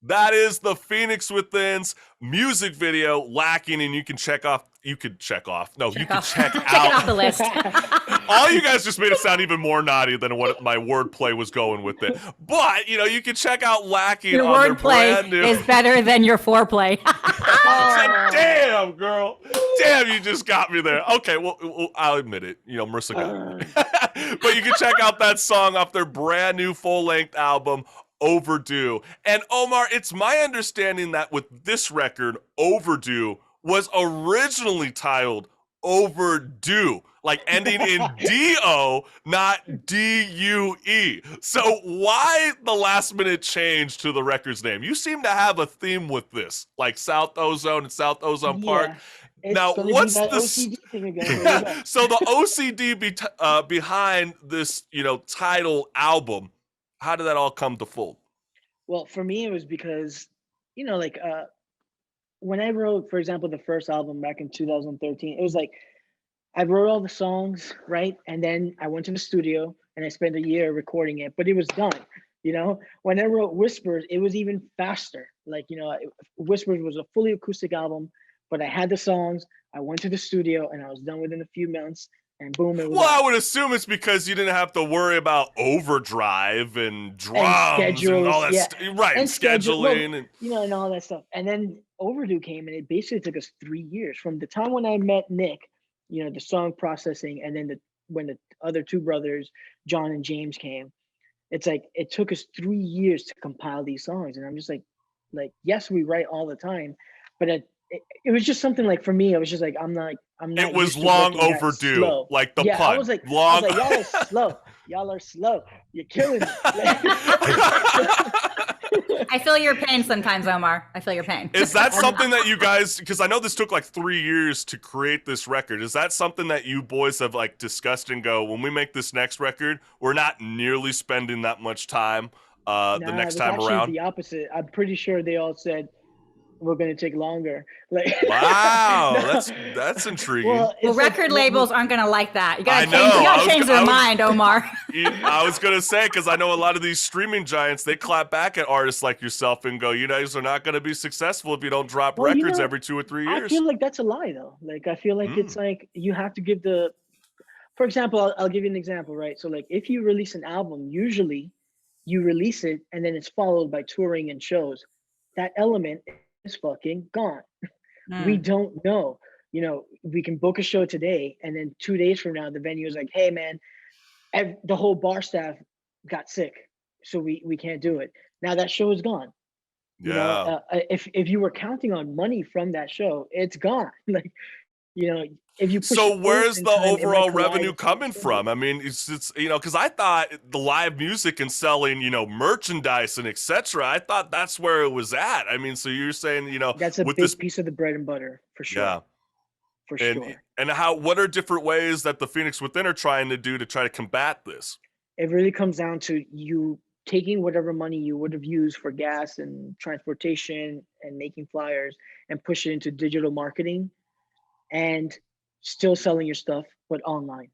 That is the Phoenix Within's music video, Lacking, and you can check out. Check check off. out. Check it off the list. All you guys just made it sound even more naughty than what my wordplay was going with it. But, you can check out Lacking Your on their brand new... wordplay is better than your foreplay. Damn, girl. Damn, you just got me there. Okay, well I'll admit it. Marissa got me. But you can check out that song off their brand new full-length album, Overdue. And Omar, it's my understanding that with this record, Overdue was originally titled Overdue, like ending in D-O, not D-U-E. So why the last minute change to the record's name? You seem to have a theme with this, like South Ozone and South Ozone Park. Now, what's the OCD thing again? So the OCD behind this, title album? How did that all come to fold? Well, for me, it was because, when I wrote, for example, the first album back in 2013, it was like I wrote all the songs, right? And then I went to the studio and I spent a year recording it, but it was done. When I wrote Whispers, it was even faster. Whispers was a fully acoustic album, but I had the songs. I went to the studio and I was done within a few months. And boom, it was. Well, I would assume it's because you didn't have to worry about overdrive and drums and all that stuff. Right, and scheduling. And all that stuff. And then Overdue came, and it basically took us 3 years. From the time when I met Nick, the song processing, and then when the other two brothers, John and James, came, it's like it took us 3 years to compile these songs. And I'm just like, yes, we write all the time, but it was just something like, for me, I was just like, I'm not. It was long overdue, like the pun. I was like, y'all are slow. Y'all are slow. You're killing me. I feel your pain sometimes, Omar. I feel your pain. Is that something that you guys, because I know this took like 3 years to create this record. Is that something that you boys have discussed and go, when we make this next record, we're not nearly spending that much time the next time around? The opposite. I'm pretty sure they all said, we're going to take longer. Wow, that's intriguing. Well, record labels aren't going to like that. You got to change their mind, Omar. I was going to say, because I know a lot of these streaming giants, they clap back at artists like yourself and go, you guys are not going to be successful if you don't drop records every 2 or 3 years. I feel like that's a lie, though. I feel like it's like you have to give for example, I'll give you an example, right? So if you release an album, usually you release it and then it's followed by touring and shows. That element is fucking gone. We don't know. We can book a show today, and then 2 days from now, the venue is like, hey, man, the whole bar staff got sick, so we can't do it. Now that show is gone. Yeah. If you were counting on money from that show, it's gone. If you push so where's the overall revenue coming from? I mean, it's because I thought the live music and selling, merchandise and etc. I thought that's where it was at. I mean, so you're saying, that's a big piece of the bread and butter for sure. Yeah, for sure. And what are different ways that the Phoenix Within are trying to do to try to combat this? It really comes down to you taking whatever money you would have used for gas and transportation and making flyers and push it into digital marketing and still selling your stuff, but online.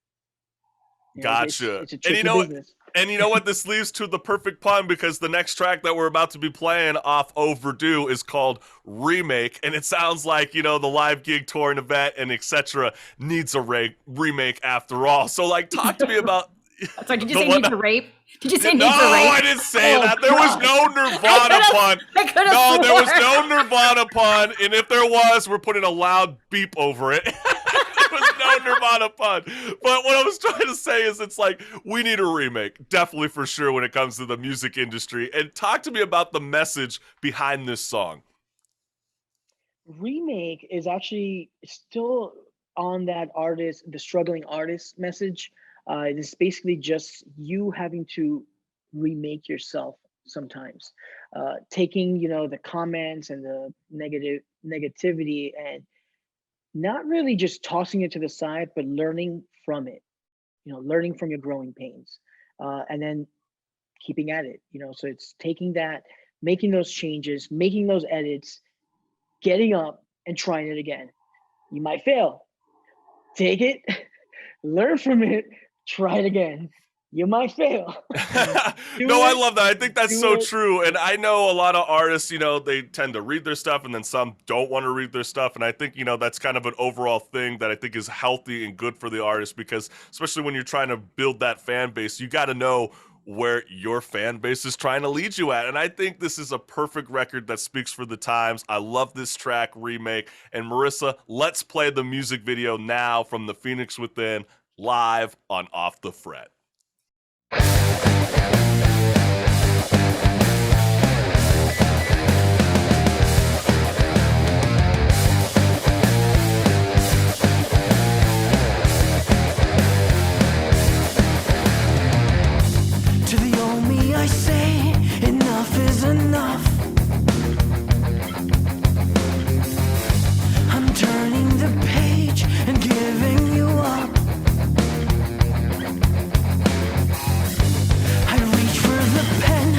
Gotcha. It's a tricky business. And you know what? This leads to the perfect pun, because the next track that we're about to be playing off Overdue is called Remake, and it sounds like, the live gig touring event and etc. needs a remake after all. So talk to me about. Sorry, did you say needs a rape? Did you say needs a rape? No, I didn't say that. There was no Nirvana pun. No, there was no Nirvana pun. And if there was, we're putting a loud beep over it. There was no Nirvana pun. But what I was trying to say is it's we need a remake. Definitely for sure when it comes to the music industry. And talk to me about the message behind this song. Remake is actually still on that artist, the struggling artist message. It's basically just you having to remake yourself sometimes, taking the comments and the negativity and not really just tossing it to the side, but learning from it, learning from your growing pains, and then keeping at it. So it's taking that, making those changes, making those edits, getting up and trying it again. You might fail, take it, learn from it, try it again. you might fail. No, I love that. I think that's so it. true. And I know a lot of artists, they tend to read their stuff and then some don't want to read their stuff. And I think, that's kind of an overall thing that I think is healthy and good for the artist, because especially when you're trying to build that fan base, you got to know where your fan base is trying to lead you at. And I think this is a perfect record that speaks for the times. I love this track, Remake. And Marissa, let's play the music video now from The Phoenix Within, live on Off the Fret. To the old me I say, enough is enough. I'm turning the page and giving you up. I reach for the pen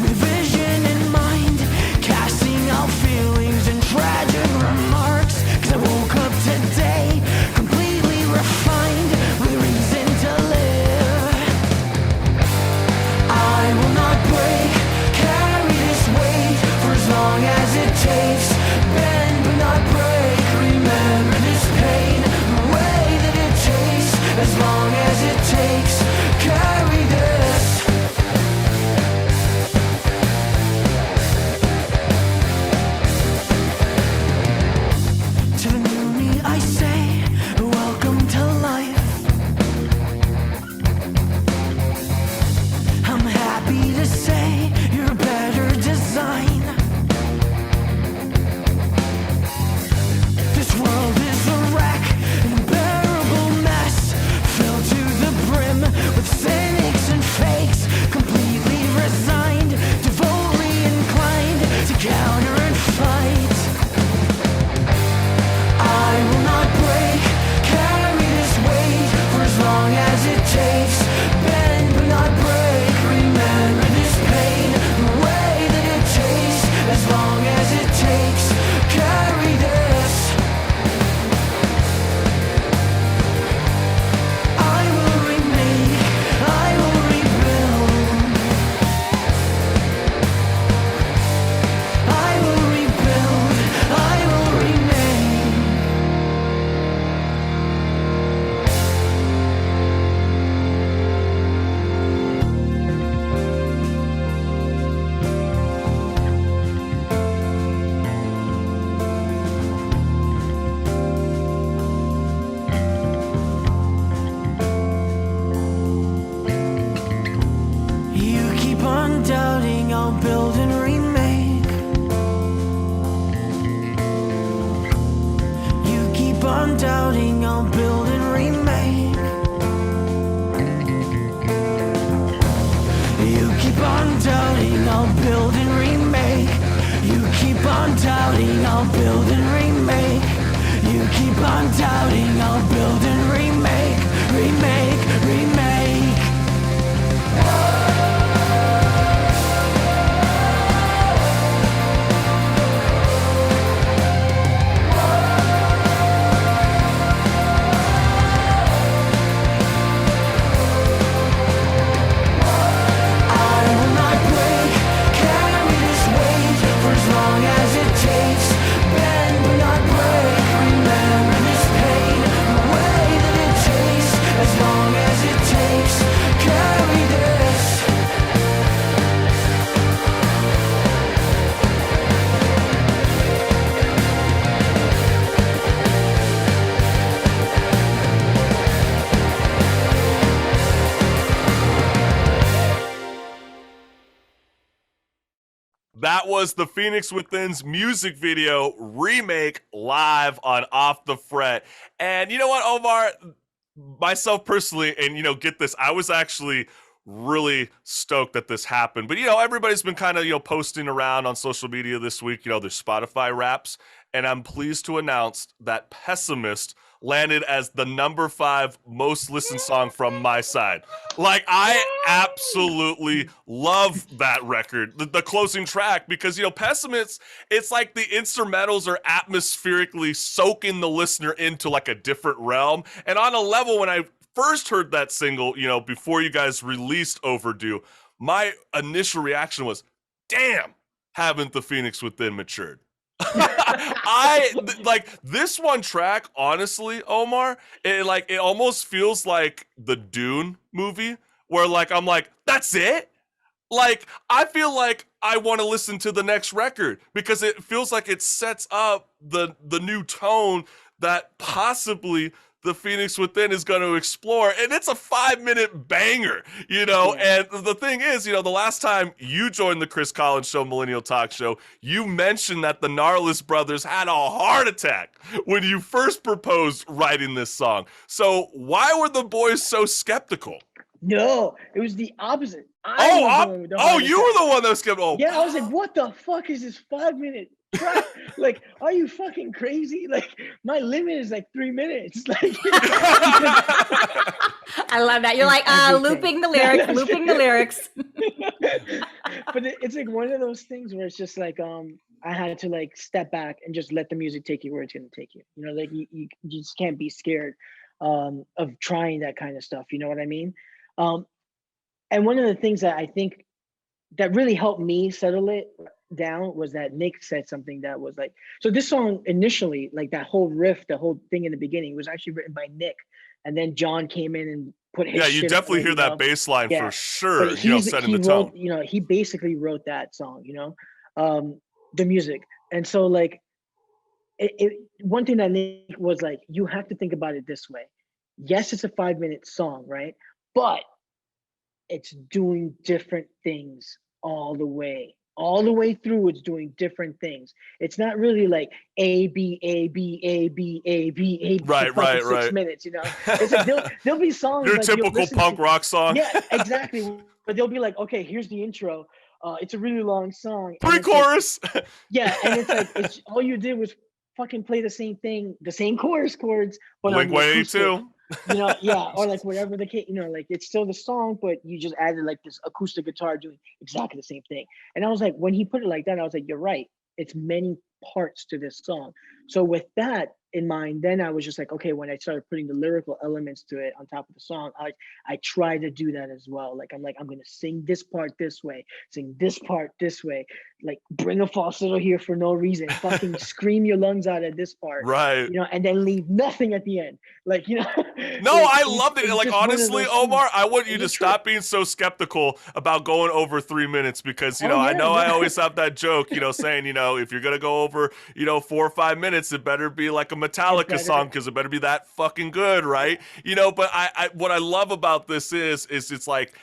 with vision in mind, casting out feelings and tragic remarks. 'Cause I woke up today completely refined with reason to live. I will not break, carry this weight for as long as it takes. Bend but not break, remember this pain, the way that it takes, as long as it takes. Carry this. To the new me I say, welcome to life. I'm happy to say you're better design. This world is a wreck, an unbearable mess, filled to the brim with cynics and fakes, completely resigned, devoutly inclined to counter and fight. I will not break, carry this weight for as long as it takes. Bend but not break, remember this pain, the way that it takes, as long as it takes. Carry this. I will remake, I will rebuild. I will rebuild, I will remake. You keep on doubting, I'll build and remake. You keep on doubting, I'll build and remake. You keep on doubting, I'll build and remake. You keep on doubting, I'll build and remake. You keep on doubting, I'll build and remake. Remake, remake. I will not break, carry this weight for as long as it takes. Bend but not break, remember this pain, the way that it takes, as long as it takes. Carry this. That was The Phoenix Within's music video, Remake, live on Off the Fret. And you know what, Omar? Myself personally, and get this, I was actually really stoked that this happened. But everybody's been kind of posting around on social media this week, their Spotify Wraps, and I'm pleased to announce that Pessimist landed as the number 5 most listened song from my side. Like, I absolutely love that record, the closing track, because, Pessimist, it's like the instrumentals are atmospherically soaking the listener into like a different realm. And on a level, when I first heard that single, before you guys released Overdue, my initial reaction was, damn, haven't the Phoenix Within matured? Like this one track, honestly, Omar, it almost feels like the Dune movie, where like I'm like, that's it? Like, I feel like I want to listen to the next record because it feels like it sets up the new tone that possibly the Phoenix Within is going to explore. And it's a 5-minute banger, And the thing is, the last time you joined the Chris Collins Show, Millennial Talk Show, you mentioned that the Gnarless brothers had a heart attack when you first proposed writing this song. So why were the boys so skeptical? No, it was the opposite. You were the one that was skeptical. Oh. Yeah, I was like, what the fuck is this 5-minute track? Like, are you fucking crazy? Like, my limit is like 3 minutes. Like, I love that. You're like, looping the lyrics. But it's like one of those things where it's just like, I had to like step back and just let the music take you where it's going to take you. Like you just can't be scared of trying that kind of stuff. You know what I mean? And one of the things that I think that really helped me settle it down was that Nick said something that was like, so this song initially, like that whole riff, the whole thing in the beginning was actually written by Nick. And then John came in and put his you definitely hear that bass line for sure, setting the tone. He basically wrote that song, the music. And so like, one thing that Nick was like, you have to think about it this way. Yes, it's a 5-minute song, right? But it's doing different things all the way through. It's doing different things. It's not really like A, B, A, B, A, B, A, B, A, B, right. 6 minutes, It's like there'll be songs your like typical punk rock song. Yeah, exactly. But they'll be like, okay, here's the intro. It's a really long song. Pre-chorus. Like, yeah, and it's like it's all you did was fucking play the same thing, the same chorus chords, but Blink-182. Or like whatever the case, like it's still the song, but you just added like this acoustic guitar doing exactly the same thing. And I was like, when he put it like that, I was like, you're right. It's many parts to this song. So with that in mind, then I was just like, okay, when I started putting the lyrical elements to it on top of the song, I try to do that as well. Like, I'm going to sing this part this way, sing this part this way, like bring a falsetto here for no reason, fucking scream your lungs out at this part, right? And then leave nothing at the end, like, No, I loved it. Like, honestly, Omar, I want you to stop being so skeptical about going over 3 minutes because, I always have that joke, saying, if you're gonna go over, 4 or 5 minutes, it better be like a Metallica song because it better be that fucking good, right? But I what I love about this is it's like,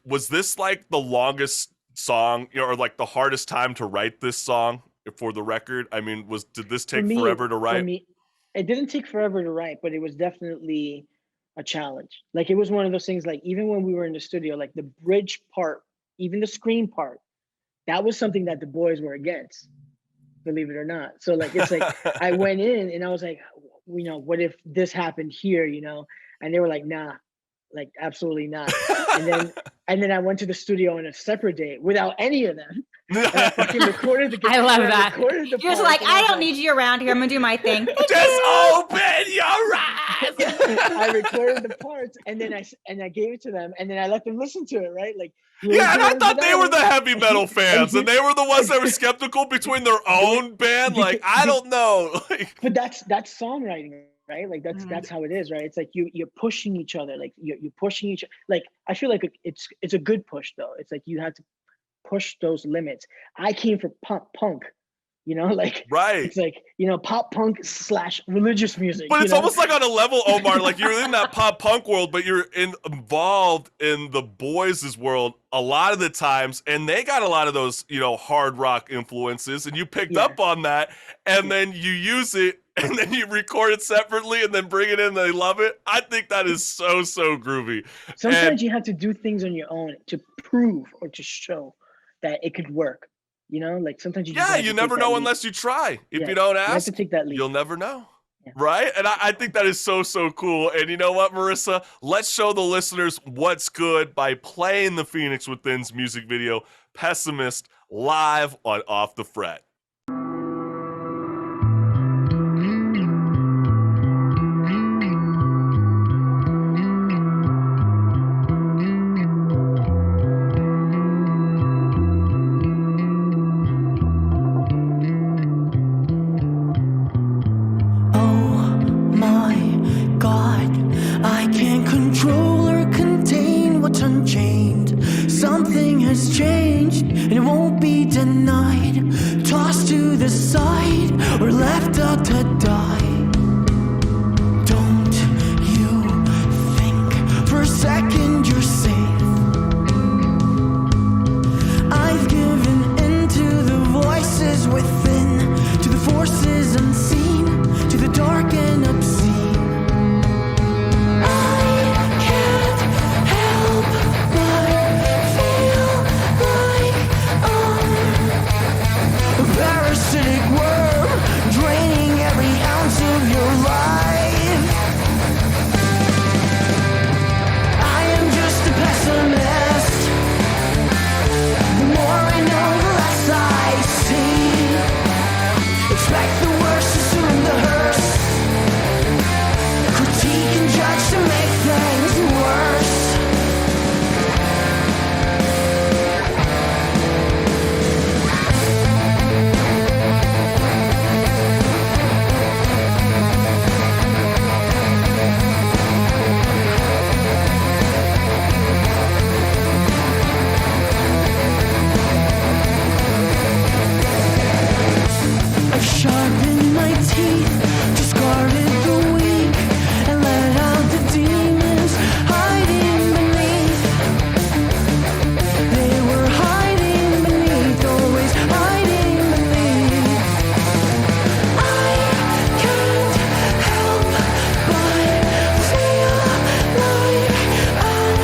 was this like the longest song, or like the hardest time to write this song for the record? I mean, did this take forever to write? For me, it didn't take forever to write, but it was definitely a challenge. Like, it was one of those things, like, even when we were in the studio, like the bridge part, even the scream part, that was something that the boys were against, believe it or not. So like, it's like, I went in and I was like, what if this happened here, and they were like, nah, like absolutely not. And then I went to the studio on a separate day without any of them. I fucking recorded the I love that. You're just like, I don't need you around here. I'm gonna do my thing. Just open your eyes. I recorded the parts and then I gave it to them and then I let them listen to it, right? Like, yeah, and I thought they were the heavy metal fans and they were the ones that were skeptical between their own band. Like, I don't know. But that's songwriting, right? Like that's how it is, right? It's like you're pushing each other, like you're pushing each. Like, I feel like it's a good push though. It's like you have to push those limits. I came from pop punk, like, right. It's like, pop punk / religious music. But it's almost like on a level, Omar, like you're in that pop punk world, but you're involved in the boys' world a lot of the times, and they got a lot of those, hard rock influences, and you picked up on that, and then you use it, and then you record it separately, and then bring it in, and they love it. I think that is so groovy. Sometimes you have to do things on your own to prove or to show that it could work. Like sometimes you never know unless you try. If you don't ask, you have to take that leap. You'll never know. Right? And I think that is so, so cool. And you know what, Marissa? Let's show the listeners what's good by playing the Phoenix Within's music video, Pessimist, live on Off the Fret. Something has changed and it won't be denied. Tossed to the side or left out to die. Don't you think for a second you're safe? I've given in to the voices within, to the forces unseen, to the dark and obscene. Parasitic worm, draining every ounce of your life. I am just a pessimist. The more I know, the less I see. Expect the worst, assume the hearse. Critique and judge to make things worse. I've sharpened my teeth, discarded the weak, and let out the demons hiding beneath. They were hiding beneath, always hiding beneath. I can't help but feel like I'm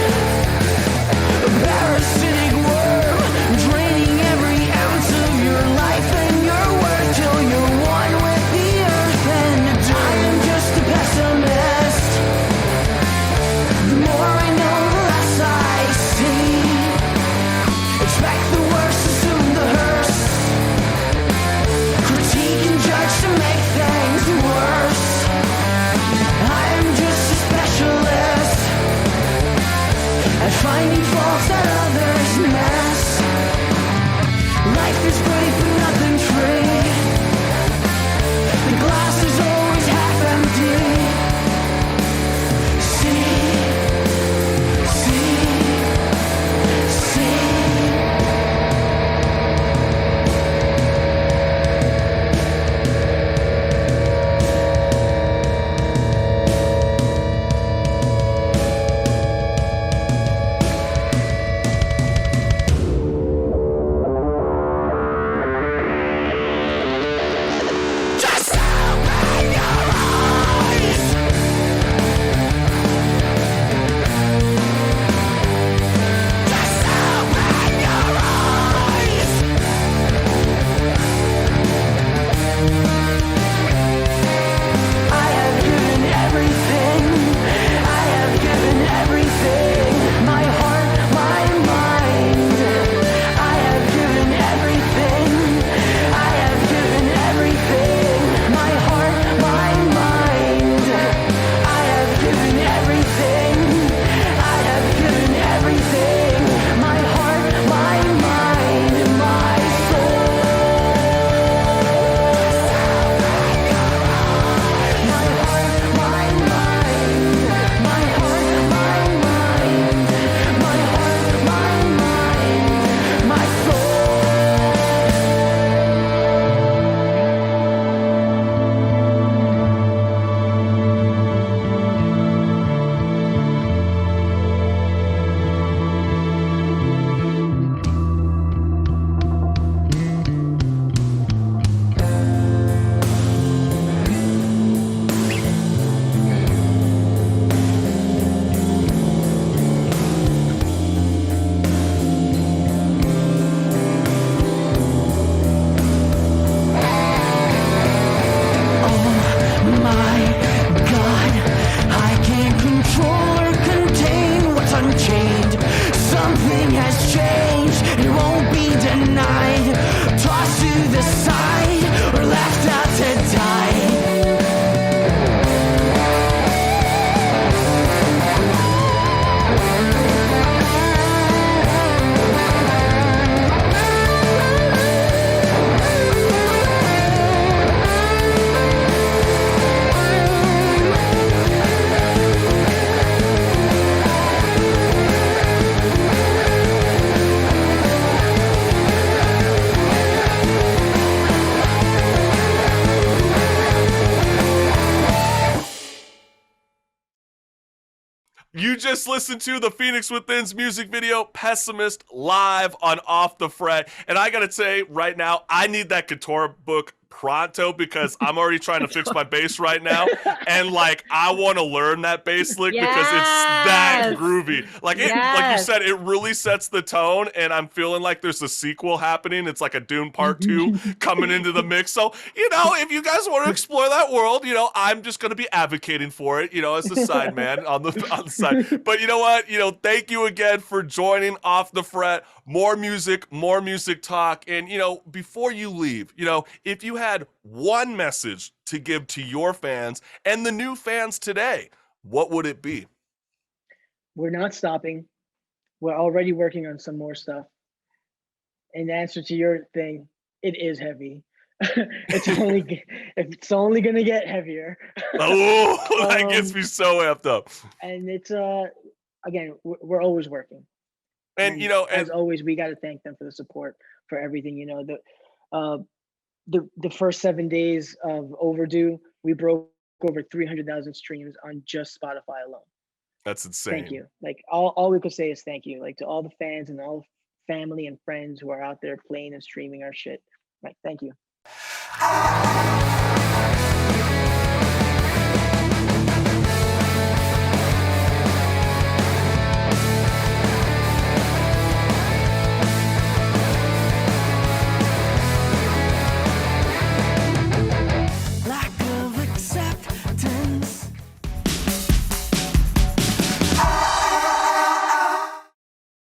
a parasitic worm, draining every ounce of your life and your worth till you're one with the earth and the dirt. I am just a pessimist. The more I know, the less I see. Expect the worst, assume the hearse. Critique and judge to make things worse. I am just a specialist at finding faults that others miss. Life is great but nothing's free. The glass is always half empty. change, it won't be denied. Tossed to the side or left out to die. You just listened to the Phoenix Within's music video, Pessimist, live on Off the Fret. And I gotta say, right now, I need that guitar book pronto because I'm already trying to fix my bass right now. And like, I want to learn that bass lick because it's that Yes. groovy. Like, like you Yes. said, it really sets the tone. And I'm feeling like there's a sequel happening. It's like a Dune Part 2 coming into the mix. So, you know, if you guys want to explore that world, you know, I'm just going to be advocating for it, you know, as a side man on the side. But you know what? You know, thank you again for joining Off the Fret. More music talk. And, you know, before you leave, you know, if you had one message to give to your fans and the new fans today, what would it be? We're not stopping. We're already working on some more stuff. In answer to your thing, it is heavy. it's only gonna get heavier. Oh, that gets me so amped up. And it's again, we're always working. And you know, as always, we got to thank them for the support, for everything. You know, the first 7 days of Overdue, we broke over 300,000 streams on just Spotify alone. That's insane. Thank you. Like all we could say is thank you. Like to all the fans and all family and friends who are out there playing and streaming our shit. Like thank you.